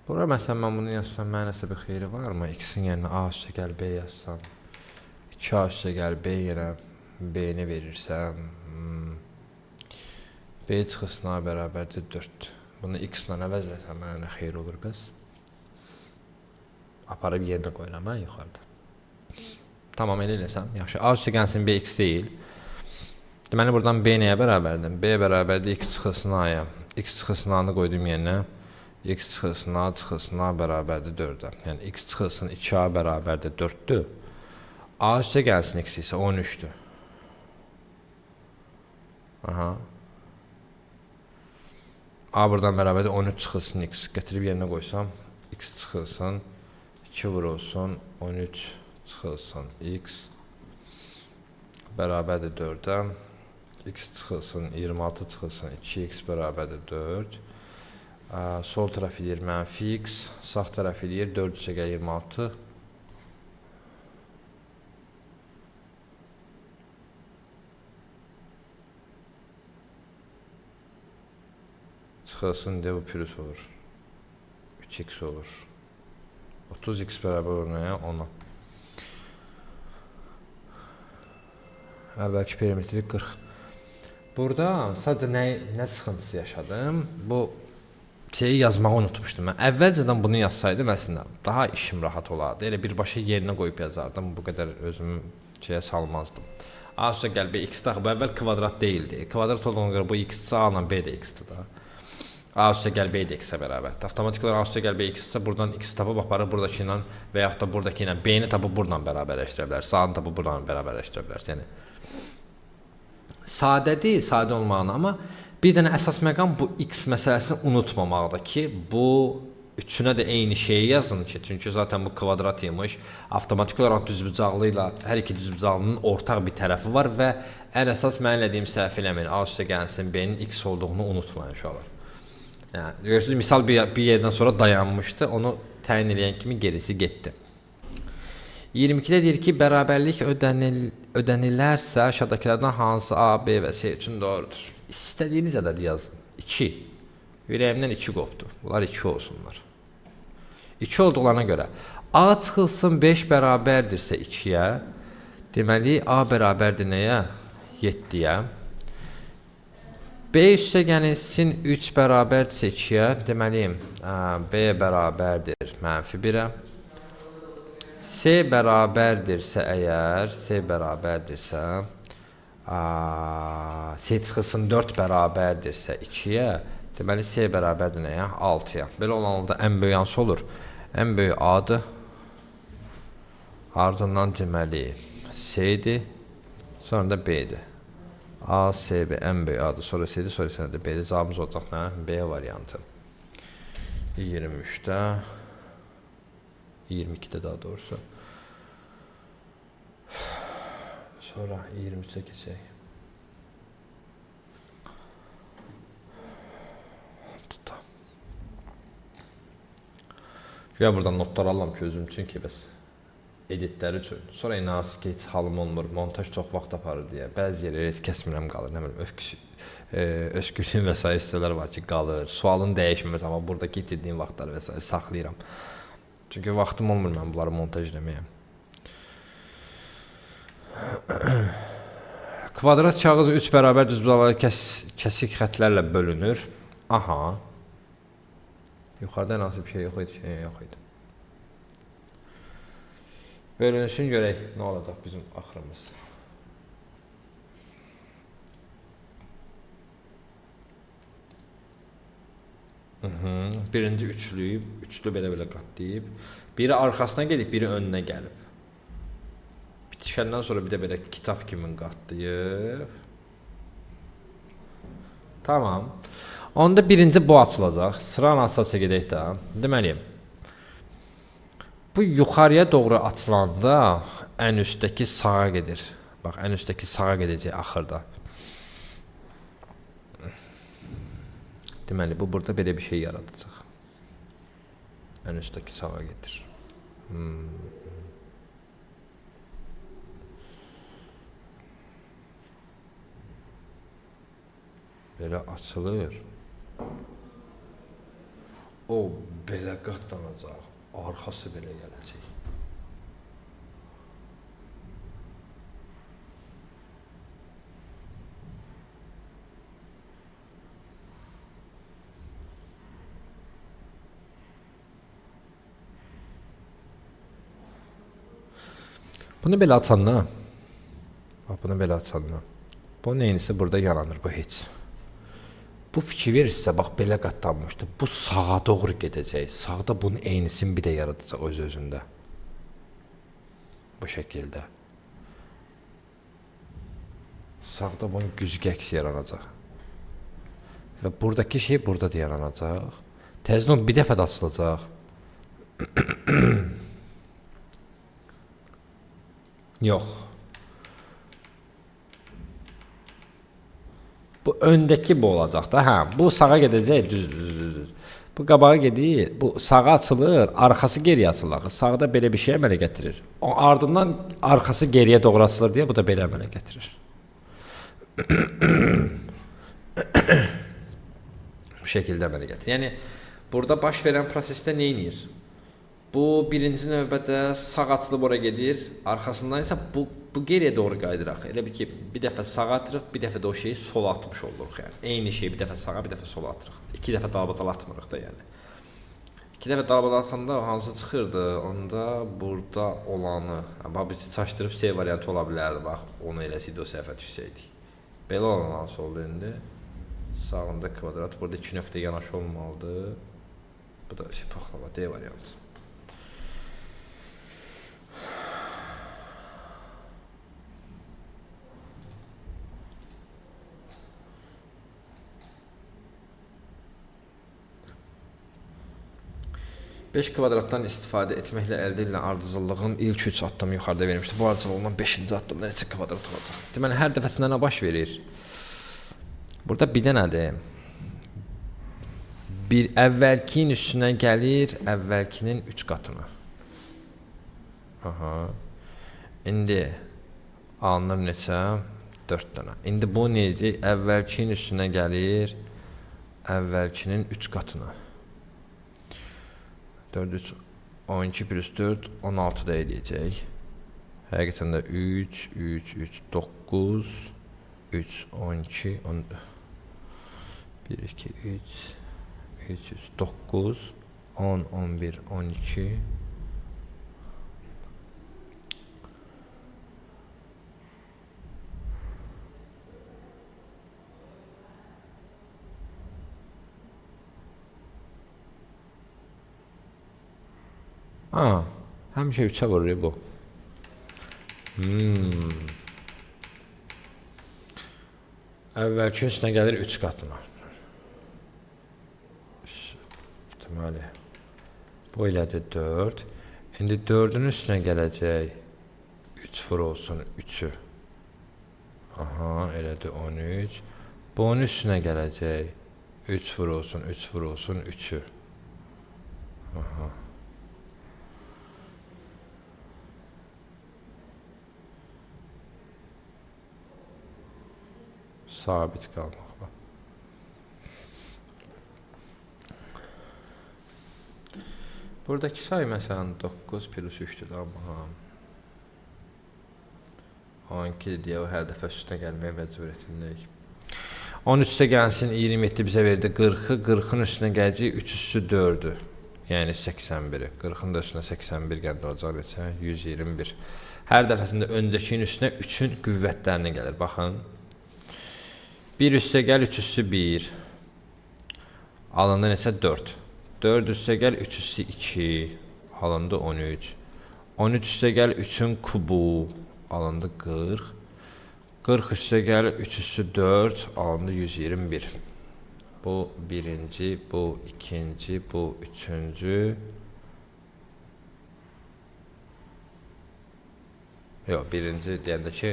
Bura məsələn, mən bunu yazsam, mənə nəsə bir xeyri varmı? X-in yerinə A üstə gəl B yazsam, 2A üstə gəl B yerə B-ni verirsəm, B çıxısına bərabərdir 4. Bunu X-la əvəzləsəm, mənə nə xeyri olur bəs? Aparıb yerinə qoyuram, mən yuxarıda. Tamam, elə eləsəm, yaxşı. A üstə gəlsin B X deyil. Deməli, buradan B nəyə bərabərdir? B bərabərdir X çıxısına A-ya. X çıxısına A-nı qoydum yerinə. X çıxılsın A çıxılsın A bərabərdir 4-ə. Yəni X çıxılsın 2A bərabərdir 4-dür. A üstə gəlsin X isə 13-dür. A buradan bərabərdir 13 çıxılsın X. Gətirib yerinə qoysam, X çıxılsın 2 vurulsun 13 çıxılsın X bərabərdir 4-ə. X çıxılsın 26 çıxılsın 2X bərabərdir 4. Sol tərəf edir mənfi X, sağ tərəf edir 4 üstə gəl 26. Çıxılsın deyə bu pürüs olur. 3X olur. 30X bərabər olur nəyə? 10-a. Əvvəlki perimetri 40. Burada sadəcə nə sıxıntısı yaşadım? Bu şeyi yazmağı unutmuşdum mən. Əvvəlcədən bunu yazsaydım əslində daha işim rahat olardı. Elə birbaşa yerinə qoyub yazardım. Bu qədər özümü şeyə salmazdım. A üstə gəl B X daxı bu əvvəl kvadrat deyildi. Kvadrat olduğuna görə bu X-sə A ilə B də X-dir da. A üstə gəl B də X-ə bərabərdir. Avtomatik olaraq A üstə gəl B X-sə buradan X tapıb aparıb buradakı ilə və yaxud da buradakı ilə B-ni tapıb buradan bərabərləşdirə bilərsiniz. A-nı tapıb buradan bərabərləşdirə bilərsiniz. Yəni sadədir, sadə olmağına, amma bir dənə əsas məqam bu X məsələsini unutmamaqda ki, bu üçünə də eyni şeyi yazın ki, çünki zaten bu kvadrat imiş. Avtomatik olaraq düzbucaqlı ilə hər iki düzbucaqlının ortaq bir tərəfi var və ən əsas mən elədiyim səhv eləməyin. A üstə gəlsin B-nin X olduğunu unutmayın uşaqlar. Yəni, görürsünüz, misal bir yerdən sonra dayanmışdı, onu təyin eləyən kimi gerisi getdi. 22-də deyir ki, bərabərlik ödənilərsə aşağıdakilərdən hansı A, B və C üçün doğrudur? İstədiyiniz ədədi yazın. 2. Ürəyimdən 2 qopdu. Bunlar 2 olsunlar. 2 olduğuna görə A çıxılsın 5 bərabərdirsə 2-yə, deməli A bərabərdir nəyə? 7-yə. B üstə gəlsin 3 bərabərdirsə 2-yə, deməli B bərabərdir -1-ə. C bərabərdirsə əgər, C bərabərdirsə, C çıxılsın 4 bərabərdirsə 2-yə, deməli C bərabərdir nəyə? 6-ya. Belə olan halda ən böyük hansı olur? Ən böyük A-dır. Ardından deməli C-dir. Sonra da B-dir. A, C, B ən böyük A-dır. Sonra C-dir, sonra C-dir. B-dir. Cavabımız olacaq nə? B variantı. 23-də 22-də daha doğrusu. Sonra 23-ə keçək. Ya buradan notlar alıram ki, özüm üçün ki, bəs editləri üçün. Sonra inanırsınız ki, heç halım olmur, montaj çox vaxt aparır deyə. Bəzi yerləri heç kəsmirəm qalır, nə bilim, öskürüyüm və s. hissələr var ki, qalır. Sualın dəyişməz, amma burada getirdiyim vaxtları və s. saxlayıram. Çünki vaxtım olmur mən bunları montaj eləməyə. Kvadrat kağız 3 bərabər düzbucaqlı kəsik xətlərlə bölünür. Aha. Yuxarıda nasıl bir şey yox idi, Bölünsün görək nə olacaq bizim axırımız. Birinci üçlü belə qatlayıb. Biri arxasına gedib, biri önünə gəlib. Bitişəndən sonra bir də belə kitab kimi qatlayıb. Tamam. Onda birinci bu açılacaq. Sıra asasıya gedək də. Deməli, bu yuxarıya doğru açılanda ən üstdəki sağa gedir. Bax, ən üstdəki sağa gedəcək axırda. Deməli, bu burada belə bir şey yaradacaq. Ən üstdəki sağa gedir. Belə açılır. O belə qatlanacaq. Arxası belə gələcək. Bunu belə açanla, bax bunu belə açanla, bu neynisi burada yaranır, bu heç. Bu fikir verirsə, bax belə qatlanmışdı. Bu sağa doğru gedəcək. Sağda bunun eynisini bir də yaradacaq öz-özündə. Bu şəkildə. Sağda bunun güzgü əksi yaranacaq. Və buradakı şey burada da yaranacaq. Təzdən bir dəfə də açılacaq. Yox. Bu öndəki bu olacaq da. Hə, bu sağa gedəcək, düz. Bu qabağa gedir, bu sağa açılır, arxası geriyə açılır. Sağda belə bir şey əmələ gətirir. O ardından arxası geriyə doğru açılır deyə bu da belə əmələ gətirir. Bu şəkildə əmələ gətirir. Yəni burada baş verən prosesdə nə edir? Bu birinci növbədə sağ açılıb ora gedir, arxasından isə bu geriyə doğru qaydıraq. Elə bir ki, bir dəfə sağa atırıq, bir dəfə də o şeyi sola atmış oluruq. Yəni eyni şeyi bir dəfə sağa, bir dəfə sola atırıq. 2 dəfə dalbadal atmırıq da yəni. 2 dəfə dalbadal atanda hansı çıxırdı? Onda burada olanı, bax biz çaşdırıb C variantı ola bilərdi. Bax, onu eləsəydi o səhvə düşsəydik. Belə olan hansı oldu indi? Sağında kvadrat, burada 2 nöqtə yanaşı olmalıdır. Bu da paxlava D variantı. Beş kvadratdan istifadə etməklə əldə edilən ardıcıllığın ilk 3 addımı yuxarıda vermişdir. Bu ardıcıllığın 5-ci addımda neçə kvadrat olacaq? Deməli, hər dəfəsində nə baş verir? Burada bir də nədir? Bir əvvəlkinin üstünə gəlir, əvvəlkinin 3 qatına. Aha. İndi alınır neçə? 4 dənə. İndi bu necə? Əvvəlkinin üstünə gəlir, əvvəlkinin 3 qatına. 4, 3, 12 plus 4, 16 da eləyəcək. Həqiqətən də 3, 3, 3, 9, 3, 12, 14. 1, 2, 3, 3, 3, 9, 10, 11, 12. Həmişə 3'ə vuruyor bu. Əvvəlki üstünə gəlir 3 qatına. Deməli, bu elədir 4. İndi 4'ün üstünə gələcək 3 vurulsun 3'ü. Aha, elədir 13. Bunun üstünə gələcək 3 vurulsun 3 vurulsun 3'ü. Aha. Sabit qalmaqla. Buradakı say məsələn 9 plus 3'dür amma 12 deyə o hər dəfə üstünə gəlməyə məcburiyyətindəyik. 13'ə gəlsin 27 bizə verdi 40'ı, 40'ın üstünə gələcək 3 üstü 4'ü. Yəni 81'i. 40'ın da üstünə 81 gəldi olacaq neçə? 121. Hər dəfəsində öncəkinin üstünə 3'ün qüvvətlərini gəlir. Baxın. 1 üstə gəl 3 üstü 1. Alında neçə 4. 4 üstə gəl 3 üstü 2. Alında 13. 13 üstə gəl 3'ün kubu. Alında 40. 40 üstə gəl 3 üstü 4. Alında 121. Bu birinci, bu ikinci, bu üçüncü. Yox, birinci deyəndə ki,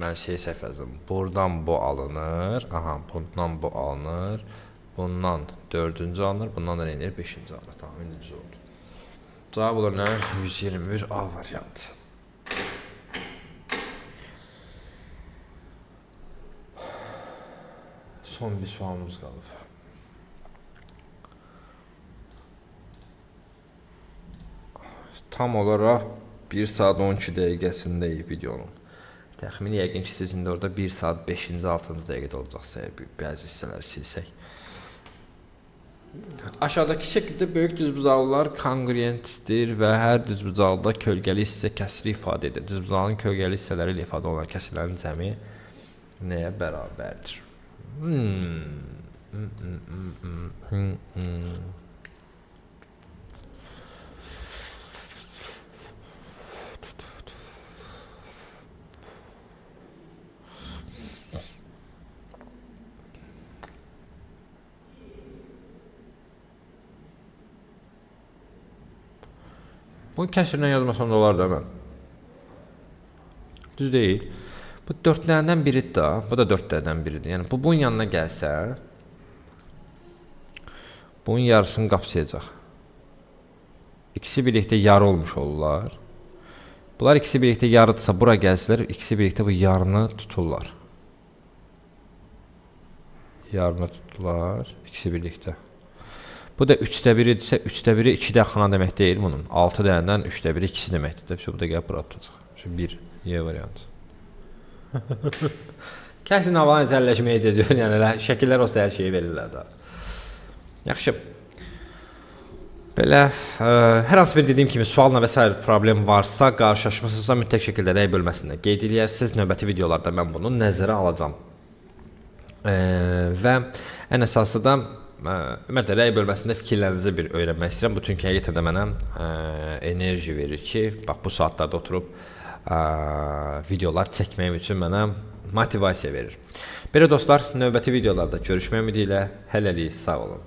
mən səhv yazdım. Buradan bu alınır. Aha, bundan bu alınır. Bundan 4'üncü alınır. Bundan da neyinir? 5'inci alınır. Tamam, indi düz oldu. Cavab olanlar 121 A variantı. Son bir sualımız qalıb. Tam olaraq 1 saat 12 dəqiqəsindəyik videonun. Təxmini yəqin ki, siz indi orada 1 saat 5-ci 6-cı dəqiqədə olacaqsa, bəzi hissələri silsək. Aşağıdakı şəkildə böyük düzbucaqlılar kongruentdir və hər düzbucaqlıda kölgəli hissə kəsiri ifadə edir. Düzbucaqlının kölgəli hissələri ilə ifadə olan kəsirlərin cəmi nəyə bərabərdir? Bunu kəsrlə yazmasam da olar da mən. Düz deyil. Bu 4'lərdən biridir da. Bu da 4'lərdən biridir. Yəni bu bunun yanına gəlsə bunun yarısını qapsayacaq. İkisi birlikdə yarı olmuş olurlar. Bunlar ikisi birlikdə yarıdırsa bura gəlsələr, ikisi birlikdə bu yarını tuturlar. Yarını tuturlar. İkisi birlikdə. Bu da 3'də 1-dirsə 3'də 1'i 2 dəxana demək deyil bunun. 6 dəyəndən 3'də 1'i 2'si deməkdir. Bu da gəlib bura tutacaq. 1 Y variantı. Kəsin havalan əlləşməyə ediyor. Yəni şəkillər olsa hər şeyi verirlər də. Yaxşı. Belə hər hansı bir dediyim kimi sualla və s. problem varsa, qarşılaşmısınızsa mütləq şəkildə rəy bölməsində qeyd edərsiniz. Növbəti videolarda mən bunu nəzərə alacağam. Və ən əsası da ümumiyyətlə rəy bölməsində fikirlərinizi bir öyrənmək istəyirəm. Bu çünki həqiqətən də mənə enerji verir ki, bax bu saatlarda oturub videolar çəkməyim üçün mənə motivasiya verir. Belə dostlar, növbəti videolarda görüşmək ümidi ilə hələlik sağ olun.